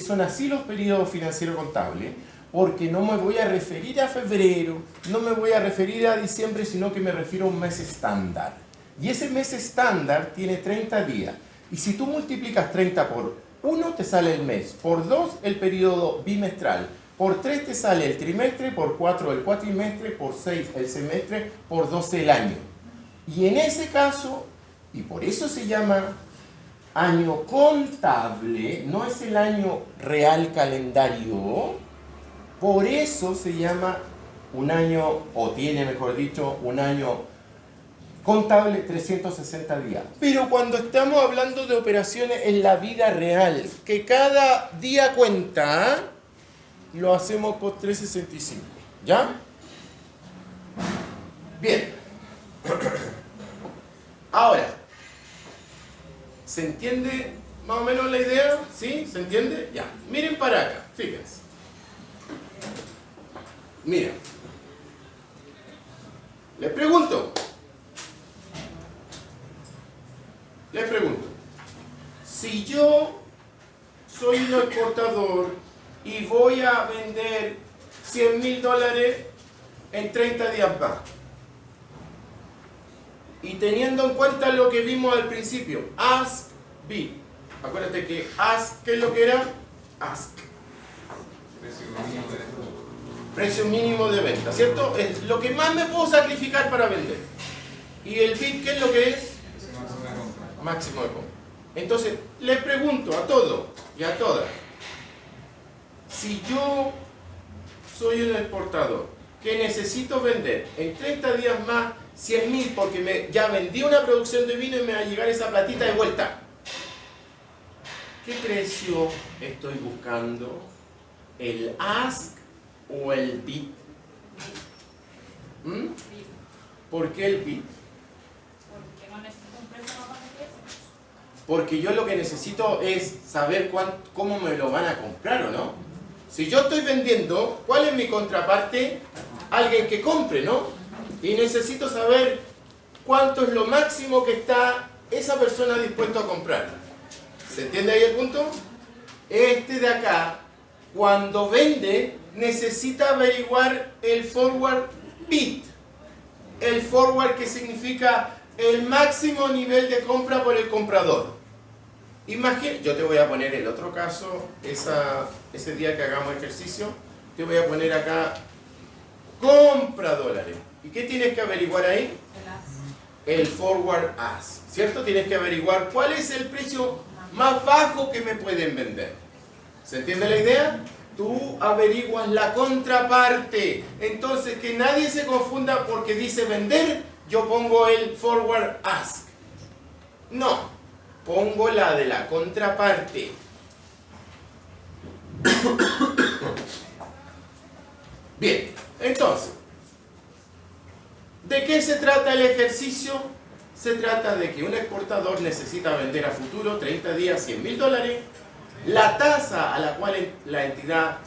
son así los periodos financieros contables, porque no me voy a referir a febrero, no me voy a referir a diciembre, sino que me refiero a un mes estándar. Y ese mes estándar tiene 30 días. Y si tú multiplicas 30 por 1 te sale el mes, por 2 el periodo bimestral, por 3 te sale el trimestre, por 4 el cuatrimestre, por 6 el semestre, por 12 el año. Y en ese caso, y por eso se llama año contable, no es el año real calendario, por eso se llama un año, o tiene mejor dicho, un año contable 360 días. Pero cuando estamos hablando de operaciones en la vida real, que cada día cuenta, lo hacemos por 365. ¿Ya? Bien. Ahora, ¿se entiende más o menos la idea? ¿Sí? ¿Se entiende? Ya. Miren para acá, fíjense. Miren. Les pregunto, si yo soy un exportador y voy a vender $100,000 en 30 días más, y teniendo en cuenta lo que vimos al principio, ask, bid. Acuérdate que ask, ¿qué es lo que era? Ask. Precio mínimo de venta, ¿cierto? Es lo que más me puedo sacrificar para vender. Y el bid, ¿qué es lo que es? Máximo de compra. Entonces, les pregunto a todos y a todas, si yo soy un exportador que necesito vender en 30 días más 100,000 porque ya vendí una producción de vino y me va a llegar esa platita de vuelta, ¿qué precio estoy buscando? ¿El ask o el bid? ¿Por qué el bid? Porque no necesito un precio más bajo que ese. Porque yo lo que necesito es saber cómo me lo van a comprar, ¿o no? Si yo estoy vendiendo, ¿cuál es mi contraparte? Alguien que compre, ¿no? Y necesito saber cuánto es lo máximo que está esa persona dispuesta a comprar. ¿Se entiende ahí el punto? Este de acá, cuando vende, necesita averiguar el forward bid. El forward, que significa el máximo nivel de compra por el comprador. Yo te voy a poner el otro caso, ese día que hagamos ejercicio, te voy a poner acá, compra dólares. ¿Y qué tienes que averiguar ahí? El forward ask, ¿cierto? Tienes que averiguar cuál es el precio más bajo que me pueden vender. ¿Se entiende la idea? Tú averiguas la contraparte. Entonces, que nadie se confunda porque dice vender, yo pongo el forward ask. No, pongo la de la contraparte. Bien, entonces, ¿de qué se trata el ejercicio? Se trata de que un exportador necesita vender a futuro 30 días $100,000. La tasa a la cual la entidad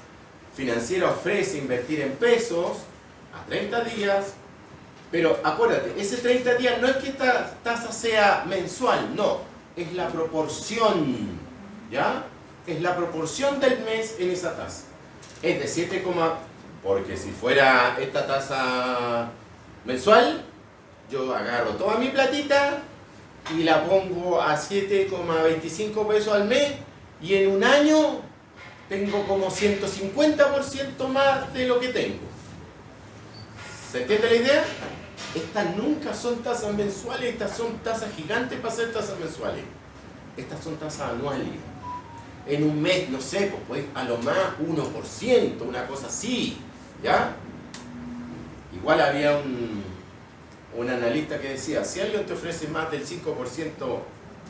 financiera ofrece invertir en pesos a 30 días, pero acuérdate, ese 30 días no es que esta tasa sea mensual, no, es la proporción, ¿ya? Es la proporción del mes en esa tasa. Es de 7, porque si fuera esta tasa mensual, yo agarro toda mi platita y la pongo a 7,25 pesos al mes, y en un año tengo como 150% más de lo que tengo. ¿Se entiende la idea? Estas nunca son tasas mensuales, estas son tasas gigantes para ser tasas mensuales. Estas son tasas anuales. En un mes, no sé, pues a lo más 1%, una cosa así, ¿ya? Igual había un analista que decía, si alguien te ofrece más del 5%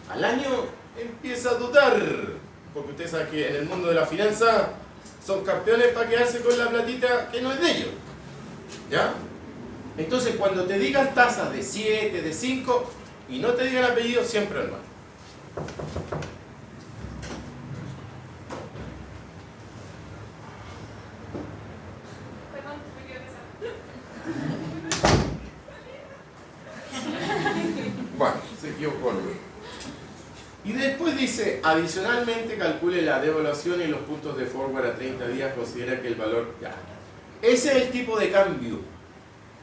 al año, empieza a dudar. Porque ustedes saben que en el mundo de la finanza son campeones para quedarse con la platita que no es de ellos. ¿Ya? Entonces, cuando te digan tasas de 7, de 5, y no te digan apellido, siempre hermano. Bueno, se equivocó. Y después dice, adicionalmente calcule la devaluación y los puntos de forward a 30 días, considera que el valor... Ya. Ese es el tipo de cambio.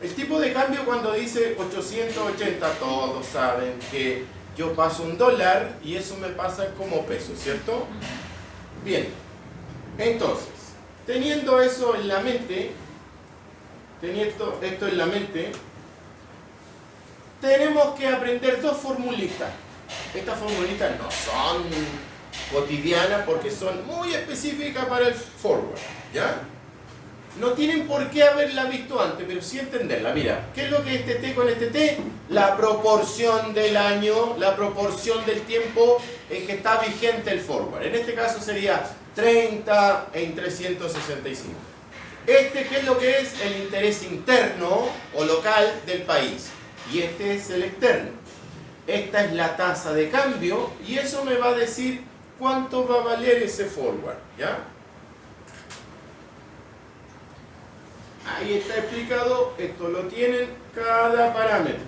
El tipo de cambio cuando dice 880, todos saben que yo paso un dólar y eso me pasa como peso, ¿cierto? Bien, entonces, teniendo eso en la mente, teniendo esto en la mente, tenemos que aprender dos formulitas. Estas formulitas no son cotidianas porque son muy específicas para el forward, ¿ya? No tienen por qué haberla visto antes, pero sí entenderla. Mira, ¿qué es lo que es este T con este T? La proporción del año, la proporción del tiempo en que está vigente el forward. En este caso sería 30 en 365. Este, ¿qué es lo que es? El interés interno o local del país. Y este es el externo. Esta es la tasa de cambio y eso me va a decir cuánto va a valer ese forward, ¿ya? Ahí está explicado, esto lo tienen cada parámetro.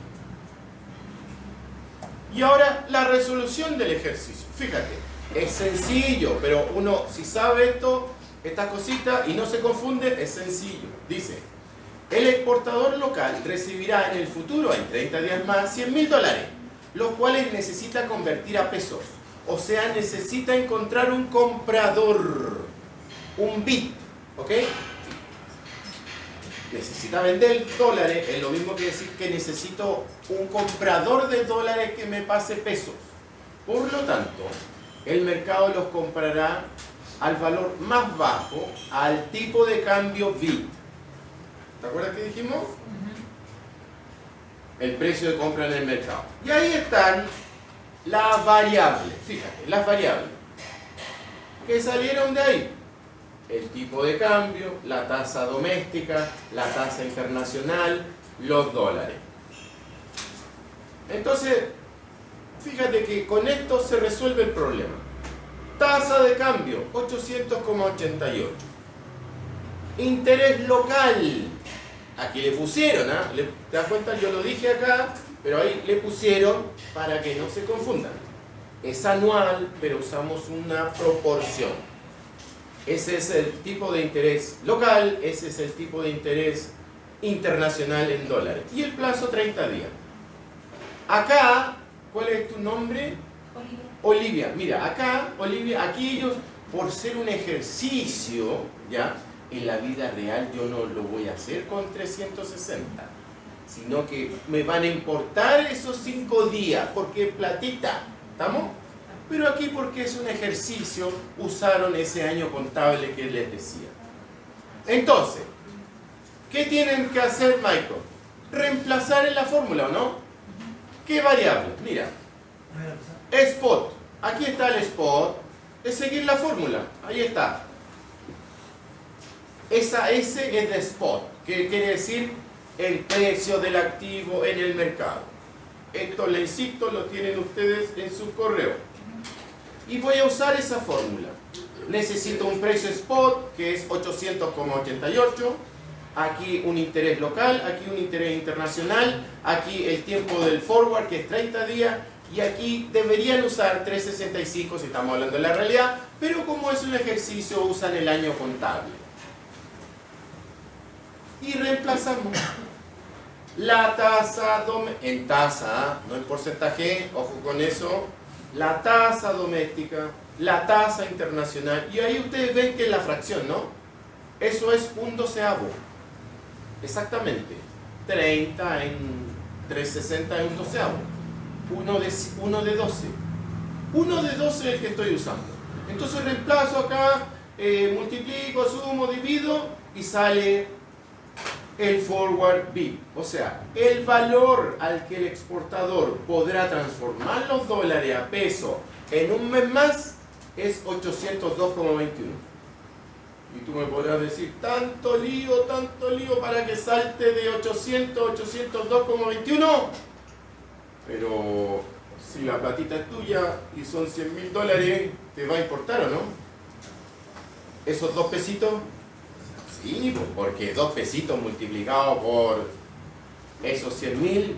Y ahora la resolución del ejercicio. Fíjate, es sencillo, pero uno si sabe esto, esta cosita y no se confunde, es sencillo. Dice, el exportador local recibirá en el futuro, en 30 días más, $100.000, los cuales necesita convertir a pesos. O sea, necesita encontrar un comprador, un bid, ¿ok? Necesita vender dólares, es lo mismo que decir que necesito un comprador de dólares que me pase pesos. Por lo tanto, el mercado los comprará al valor más bajo, al tipo de cambio bid. ¿Te acuerdas que dijimos? El precio de compra en el mercado. Y ahí están las variables, fíjate, las variables que salieron de ahí. El tipo de cambio, la tasa doméstica, la tasa internacional, los dólares. Entonces, fíjate que con esto se resuelve el problema. Tasa de cambio, 800,88. Interés local. Aquí le pusieron, ¿eh? ¿Te das cuenta? Yo lo dije acá, pero ahí le pusieron para que no se confundan. Es anual, pero usamos una proporción. Ese es el tipo de interés local, ese es el tipo de interés internacional en dólares. Y el plazo 30 días. Acá, ¿cuál es tu nombre? Olivia. Olivia. Mira, acá, Olivia, aquí ellos, por ser un ejercicio, ¿ya? En la vida real yo no lo voy a hacer con 360, sino que me van a importar esos 5 días, porque platita, ¿estamos? Pero aquí porque es un ejercicio, usaron ese año contable que les decía. Entonces, ¿qué tienen que hacer, Michael? Reemplazar en la fórmula, ¿o no? ¿Qué variable? Mira, spot, aquí está el spot, es seguir la fórmula, ahí está. Esa S es de spot, que quiere decir el precio del activo en el mercado. Esto, le insisto, lo tienen ustedes en su correo. Y voy a usar esa fórmula. Necesito un precio spot, que es 800,88. Aquí un interés local, aquí un interés internacional, aquí el tiempo del forward, que es 30 días, y aquí deberían usar 365 si estamos hablando de la realidad, pero como es un ejercicio usan el año contable. Y reemplazamos la tasa en tasa, no en porcentaje, ojo con eso, la tasa doméstica, la tasa internacional, y ahí ustedes ven que es la fracción, ¿no? Eso es un doceavo, exactamente, 30 en 360 es un doceavo, uno de 12, uno de 12 es el que estoy usando. Entonces reemplazo acá, multiplico, sumo, divido y sale el forward bid, o sea, el valor al que el exportador podrá transformar los dólares a peso en un mes más es 802,21. Y tú me podrás decir, tanto lío para que salte de 800 a 802,21. Pero si la platita es tuya y son $100.000, ¿te va a importar o no? Esos 2 pesitos. Sí, porque 2 pesitos multiplicados por esos 100.000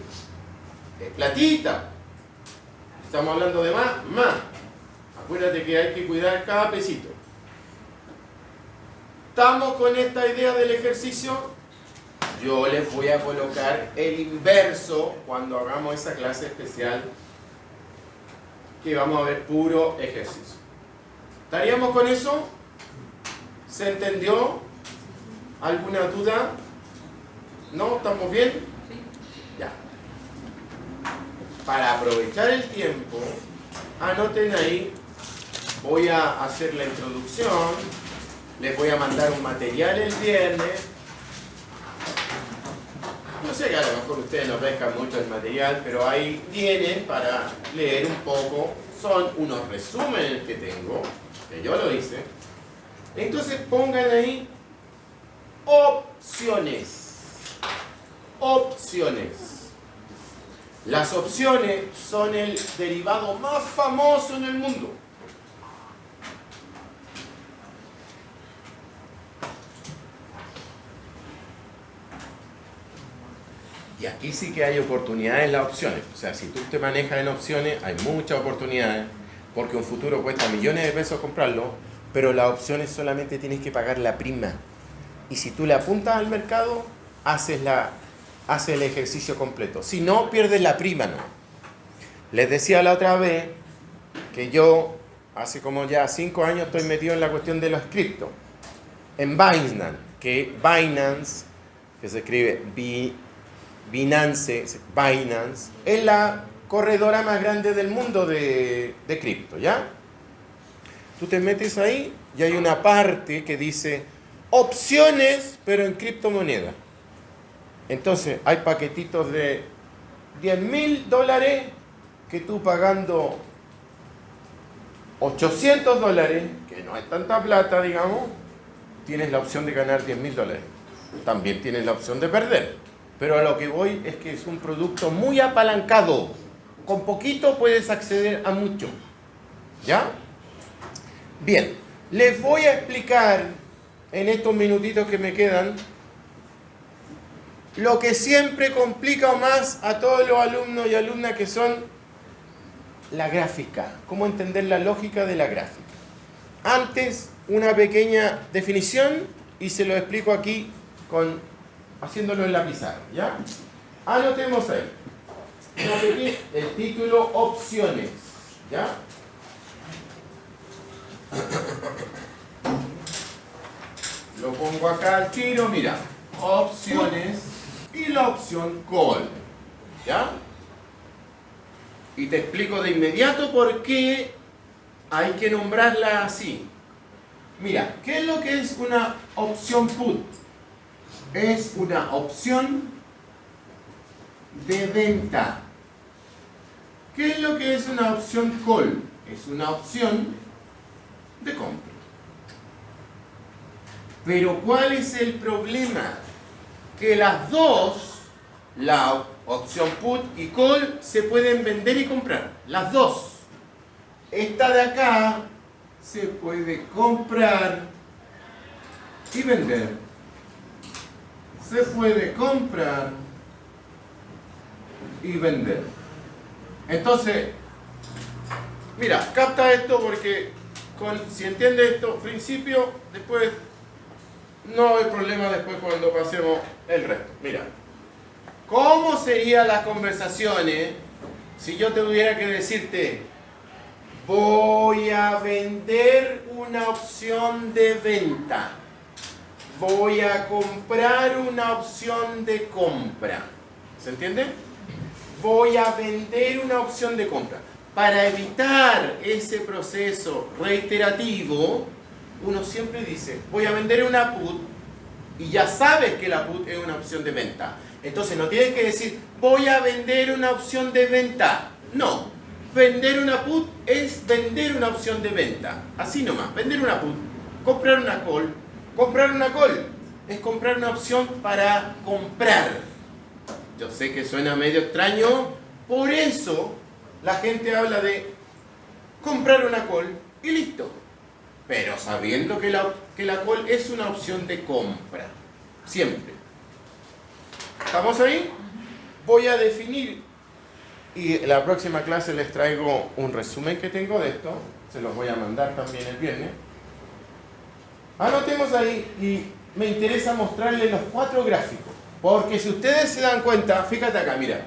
es platita. Estamos hablando de más. Acuérdate que hay que cuidar cada pesito. ¿Estamos con esta idea del ejercicio? Yo les voy a colocar el inverso cuando hagamos esa clase especial que vamos a ver puro ejercicio. ¿Estaríamos con eso? ¿Se entendió? ¿Alguna duda? ¿No? ¿Estamos bien? Sí. Ya. Para aprovechar el tiempo, anoten ahí, voy a hacer la introducción, les voy a mandar un material el viernes. No sé que a lo mejor ustedes no pescan mucho el material, pero ahí tienen para leer un poco. Son unos resúmenes que tengo, que yo lo hice. Entonces pongan ahí opciones. Opciones. Las opciones son el derivado más famoso en el mundo. Y aquí sí que hay oportunidades en las opciones. O sea, si tú te manejas en opciones, hay muchas oportunidades, porque un futuro cuesta millones de pesos comprarlo, pero las opciones solamente tienes que pagar la prima. Y si tú le apuntas al mercado, haces el ejercicio completo. Si no, pierdes la prima, ¿no? Les decía la otra vez que yo, hace como ya 5 años, estoy metido en la cuestión de los criptos. En Binance, que se escribe Binance, es la corredora más grande del mundo de cripto, ¿ya? Tú te metes ahí y hay una parte que dice opciones, pero en criptomoneda. Entonces, hay paquetitos de $10.000 que tú pagando $800, que no es tanta plata, digamos, tienes la opción de ganar $10.000. También tienes la opción de perder. Pero a lo que voy es que es un producto muy apalancado. Con poquito puedes acceder a mucho. ¿Ya? Bien, les voy a explicar en estos minutitos que me quedan lo que siempre complica más a todos los alumnos y alumnas, que son la gráfica. Cómo entender la lógica de la gráfica. Antes, una pequeña definición y se lo explico aquí haciéndolo en la pizarra, ¿ya? Anotemos ahí. El título opciones, ¿ya? Lo pongo acá al tiro, mira. Opciones y la opción call, ¿ya? Y te explico de inmediato por qué hay que nombrarla así. Mira, ¿qué es lo que es una opción put? Es una opción de venta. ¿Qué es lo que es una opción call? Es una opción de compra. Pero ¿cuál es el problema? Que las dos, la opción put y call, se pueden vender y comprar. Las dos. Esta de acá se puede comprar y vender. Se puede comprar y vender. Entonces, mira, capta esto porque si entiende esto, principio, después no hay problema después cuando pasemos el resto. Mira, ¿cómo serían las conversaciones si yo tuviera que decirte voy a vender una opción de venta? Voy a comprar una opción de compra. ¿Se entiende? Voy a vender una opción de compra. Para evitar ese proceso reiterativo, uno siempre dice, voy a vender una put, y ya sabes que la put es una opción de venta. Entonces no tienes que decir, voy a vender una opción de venta. No, vender una put es vender una opción de venta. Así nomás, vender una put, comprar una call. Comprar una call es comprar una opción para comprar. Yo sé que suena medio extraño, por eso la gente habla de comprar una call y listo. Pero sabiendo que la call es una opción de compra. Siempre. ¿Estamos ahí? Voy a definir, y en la próxima clase les traigo un resumen que tengo de esto. Se los voy a mandar también el viernes. Anotemos ahí y me interesa mostrarles los 4 gráficos. Porque si ustedes se dan cuenta, fíjate acá, mira.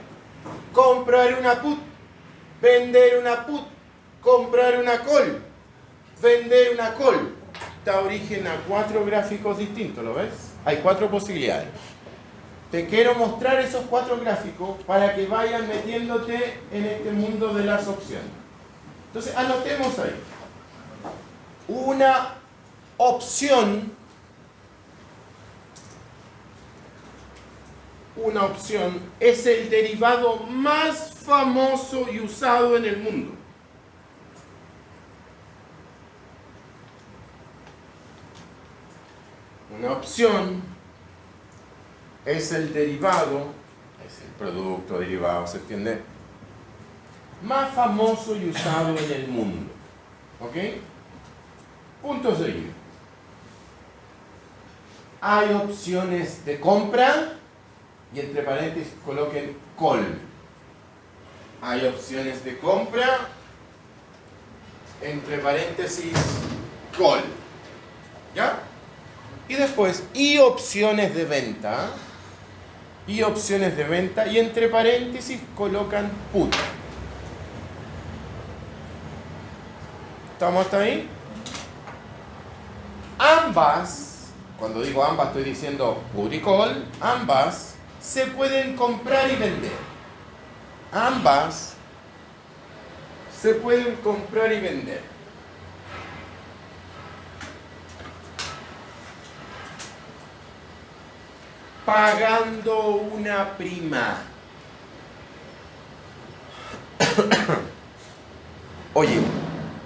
Comprar una put, vender una put, comprar una col, vender una col, da origen a 4 gráficos distintos, ¿lo ves? Hay 4 posibilidades. Te quiero mostrar esos 4 gráficos para que vayan metiéndote en este mundo de las opciones. Entonces, anotemos ahí. Una opción es el derivado más famoso y usado en el mundo. Una opción es el derivado, es el producto derivado, ¿se entiende? Más famoso y usado en el mundo. ¿Ok? Punto seguido. Hay opciones de compra y entre paréntesis coloquen call. Hay opciones de compra, entre paréntesis call. ¿Ya? Y después, y opciones de venta. Y opciones de venta. Y entre paréntesis colocan put. ¿Estamos hasta ahí? Ambas, cuando digo ambas estoy diciendo put y call, ambas se pueden comprar y vender. Ambas se pueden comprar y vender. Pagando una prima. Oye,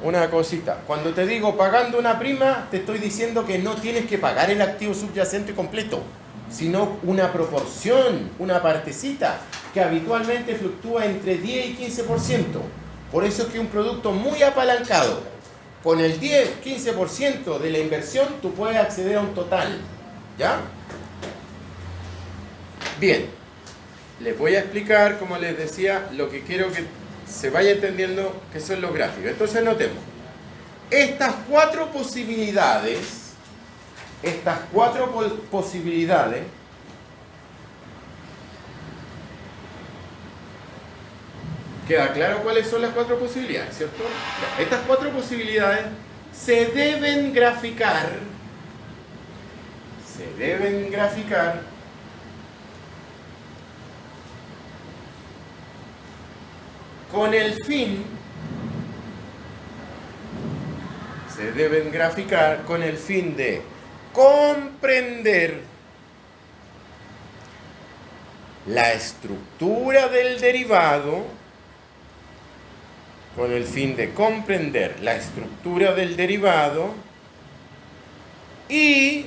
una cosita. Cuando te digo pagando una prima, te estoy diciendo que no tienes que pagar el activo subyacente completo, sino una proporción, una partecita, que habitualmente fluctúa entre 10 y 15%. Por eso es que un producto muy apalancado, con el 10-15% de la inversión, tú puedes acceder a un total. ¿Ya? Bien, les voy a explicar, como les decía, lo que quiero que se vaya entendiendo que son los gráficos. Entonces notemos, estas 4 posibilidades, ¿queda claro cuáles son las 4 posibilidades, cierto? Estas 4 posibilidades se deben graficar con el fin de comprender la estructura del derivado, y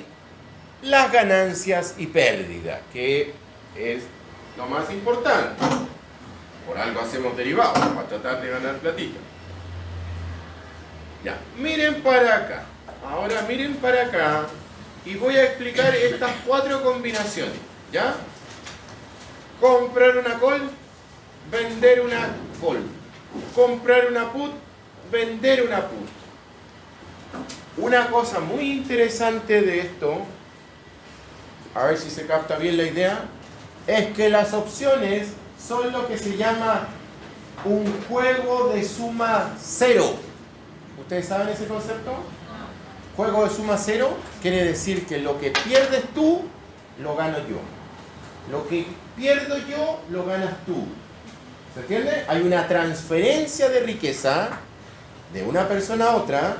las ganancias y pérdidas, que es lo más importante. Por algo hacemos derivados, para tratar de ganar platita. Ya, miren para acá. Ahora miren para acá y voy a explicar estas 4 combinaciones. ¿Ya? Comprar una call, vender una call. Comprar una put, vender una put. Una cosa muy interesante de esto, a ver si se capta bien la idea, es que las opciones son lo que se llama un juego de suma cero. ¿Ustedes saben ese concepto? Juego de suma cero quiere decir que lo que pierdes tú, lo gano yo. Lo que pierdo yo, lo ganas tú. ¿Se entiende? Hay una transferencia de riqueza de una persona a otra,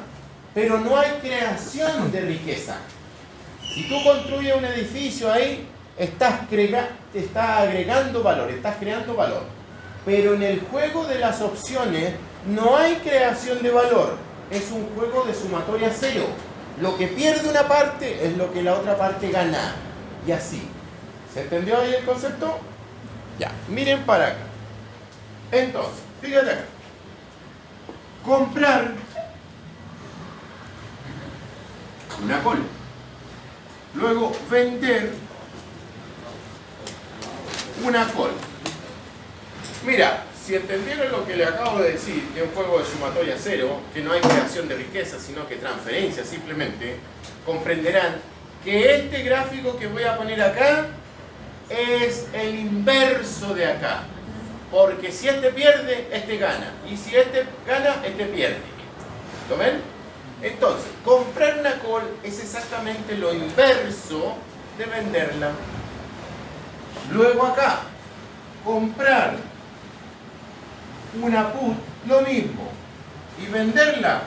pero no hay creación de riqueza. Si tú construyes un edificio ahí, estás agregando valor, estás creando valor. Pero en el juego de las opciones no hay creación de valor. Es un juego de sumatoria cero. Lo que pierde una parte es lo que la otra parte gana. Y así. ¿Se entendió ahí el concepto? Ya, miren para acá. Entonces, fíjate acá. Comprar una call. Luego vender una call. Mira, si entendieron lo que le acabo de decir, que es un juego de sumatoria cero, que no hay creación de riqueza, sino que transferencia simplemente, comprenderán que este gráfico que voy a poner acá es el inverso de acá. Porque si este pierde, este gana. Y si este gana, este pierde. ¿Lo ven? Entonces, comprar una call es exactamente lo inverso de venderla. Luego acá, comprar una put, lo mismo. Y venderla,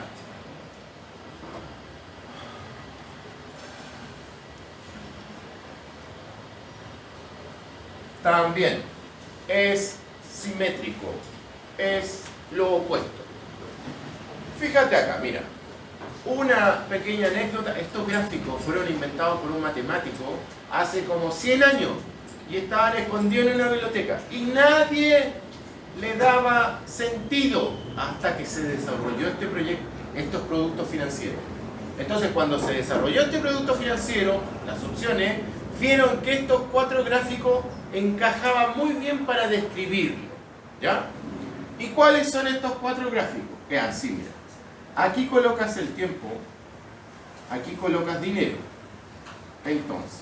también es simétrico, es lo opuesto. Fíjate acá, mira, una pequeña anécdota. Estos gráficos fueron inventados por un matemático hace como 100 años y estaban escondidos en una biblioteca y nadie le daba sentido hasta que se desarrolló este proyecto, estos productos financieros. Entonces, cuando se desarrolló este producto financiero, las opciones vieron que estos 4 gráficos encajaban muy bien para describirlo, ¿ya? ¿Y cuáles son estos 4 gráficos? Es así, mira. Aquí colocas el tiempo, aquí colocas dinero. Entonces,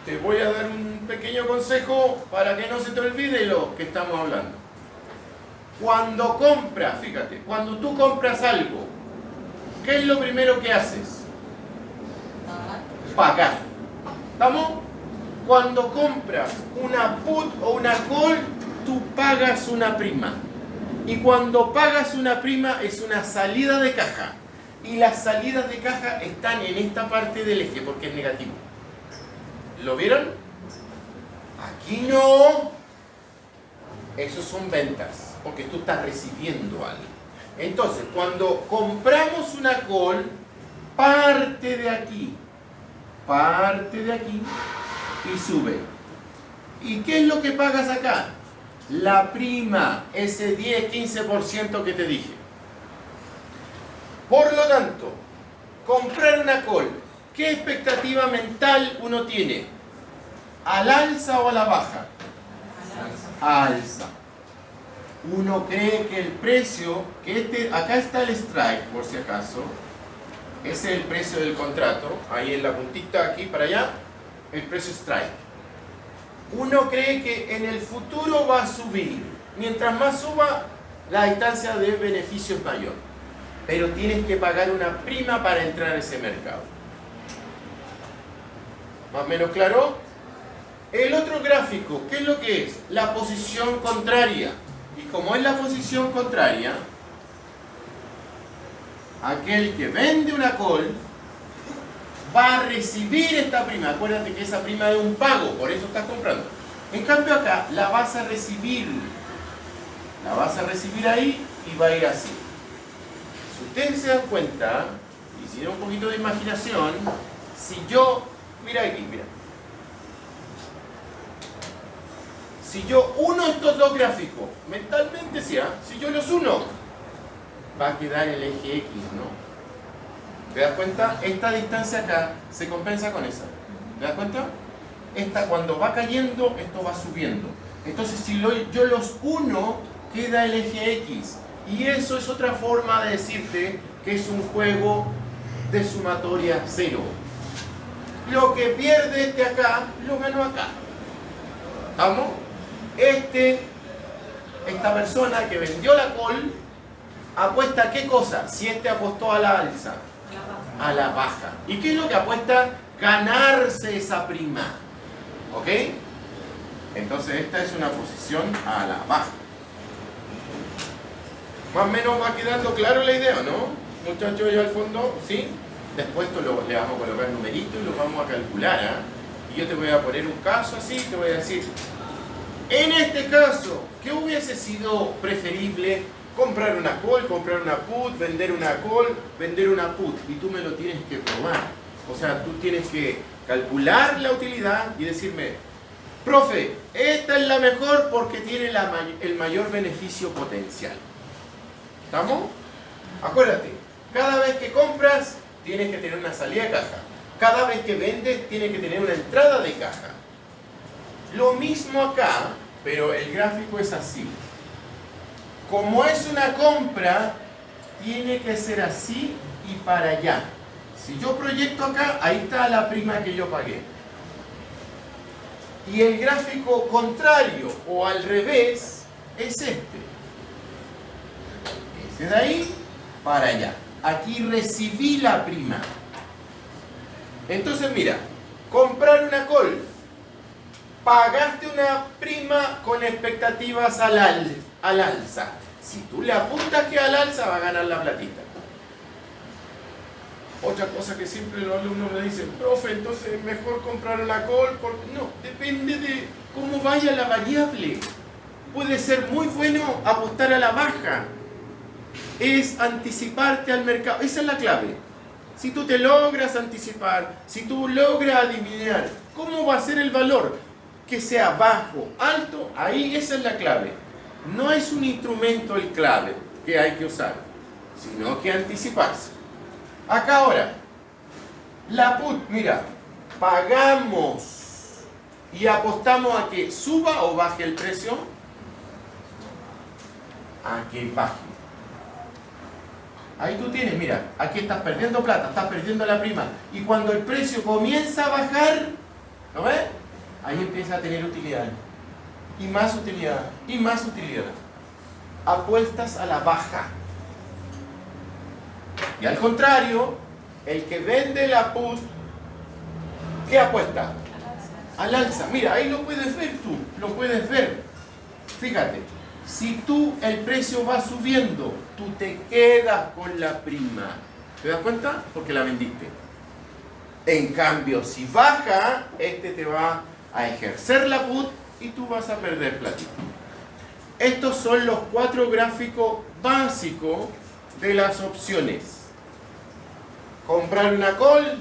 te voy a dar un pequeño consejo para que no se te olvide lo que estamos hablando. Cuando compras, fíjate, cuando tú compras algo, ¿qué es lo primero que haces? Pagar. ¿Estamos? Cuando compras una put o una call, tú pagas una prima. Y cuando pagas una prima es una salida de caja. Y las salidas de caja están en esta parte del eje porque es negativo. ¿Lo vieron? Aquí no. Esos son ventas, porque tú estás recibiendo algo. Entonces, cuando compramos una call, parte de aquí y sube. ¿Y qué es lo que pagas acá? La prima, ese 10-15% que te dije. Por lo tanto, comprar una call, ¿qué expectativa mental uno tiene? ¿Al alza o a la baja? Alza. Uno cree que el precio, acá está el strike, por si acaso. Ese es el precio del contrato, ahí en la puntita, aquí para allá, el precio strike. Uno cree que en el futuro va a subir. Mientras más suba, la distancia de beneficio es mayor. Pero tienes que pagar una prima para entrar a ese mercado. ¿Más o menos claro? El otro gráfico, ¿qué es lo que es? La posición contraria. Y como es la posición contraria, aquel que vende una call va a recibir esta prima. Acuérdate que esa prima es un pago, por eso estás comprando. En cambio acá la vas a recibir. La vas a recibir ahí y va a ir así. Si ustedes se dan cuenta, y si tienen un poquito de imaginación, si yo, mira aquí, mira. Si yo uno estos dos gráficos, mentalmente si yo los uno, va a quedar el eje X, ¿no? ¿Te das cuenta? Esta distancia acá se compensa con esa. ¿Te das cuenta? Esta cuando va cayendo, esto va subiendo. Entonces si yo los uno, queda el eje X. Y eso es otra forma de decirte que es un juego de sumatoria cero. Lo que pierde este acá, lo ganó acá. ¿Vamos? Esta persona que vendió la call, apuesta ¿qué cosa? Si este apostó a la alza. A la baja. ¿Y qué es lo que apuesta? Ganarse esa prima. ¿Ok? Entonces esta es una posición a la baja. Más o menos va quedando claro la idea, ¿no? Muchachos, yo al fondo, ¿sí? Después le vamos a colocar numeritos y lo vamos a calcular, ¿eh? Y yo te voy a poner un caso así, te voy a decir, en este caso, ¿qué hubiese sido preferible? Comprar una call, comprar una put, vender una call, vender una put. Y tú me lo tienes que probar. O sea, tú tienes que calcular la utilidad y decirme, profe, esta es la mejor porque tiene el mayor beneficio potencial. ¿Estamos? Acuérdate, cada vez que compras, tienes que tener una salida de caja. Cada vez que vendes, tienes que tener una entrada de caja. Lo mismo acá, pero el gráfico es así. Como es una compra, tiene que ser así y para allá. Si yo proyecto acá, ahí está la prima que yo pagué. Y el gráfico contrario o al revés es este. Este de ahí para allá. Aquí recibí la prima. Entonces mira, comprar una call. Pagaste una prima con expectativas al alza. Si tú le apuntas que al alza va a ganar la platita. Otra cosa que siempre los alumnos me dicen, profe, entonces es mejor comprar una call. No, depende de cómo vaya la variable. Puede ser muy bueno apostar a la baja. Es anticiparte al mercado. Esa es la clave. Si tú te logras anticipar, si tú logras adivinar cómo va a ser el valor, que sea bajo, alto, ahí esa es la clave. No es un instrumento el clave que hay que usar, sino que anticiparse. Acá ahora, la put, mira, pagamos y apostamos a que suba o baje el precio, a que baje. Ahí tú tienes, mira, aquí estás perdiendo plata, estás perdiendo la prima. Y cuando el precio comienza a bajar, ¿lo ves? Ahí empieza a tener utilidad. Y más utilidad, y más utilidad. Apuestas a la baja. Y al contrario, el que vende la put, ¿qué apuesta? Al alza. Mira, ahí lo puedes ver tú, lo puedes ver. Fíjate, si tú el precio va subiendo, tú te quedas con la prima. ¿Te das cuenta? Porque la vendiste. En cambio, si baja, este te va a ejercer la put y tú vas a perder platito. Estos son los 4 gráficos básicos de las opciones. Comprar una call,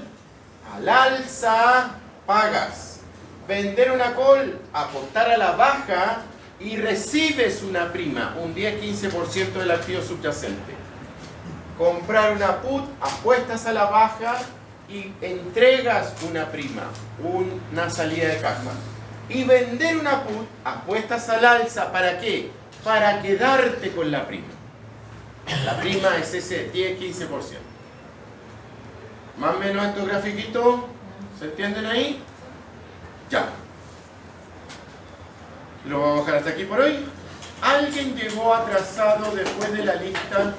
al alza, pagas. Vender una call, apostar a la baja y recibes una prima, un 10-15% del activo subyacente. Comprar una put, apuestas a la baja y entregas una prima, una salida de caja. Y vender una put, apuestas al alza, ¿para qué? Para quedarte con la prima. La prima es ese 10-15%. Más o menos estos grafiquitos, ¿se entienden ahí? Ya. Lo voy a bajar hasta aquí por hoy. ¿Alguien llegó atrasado después de la lista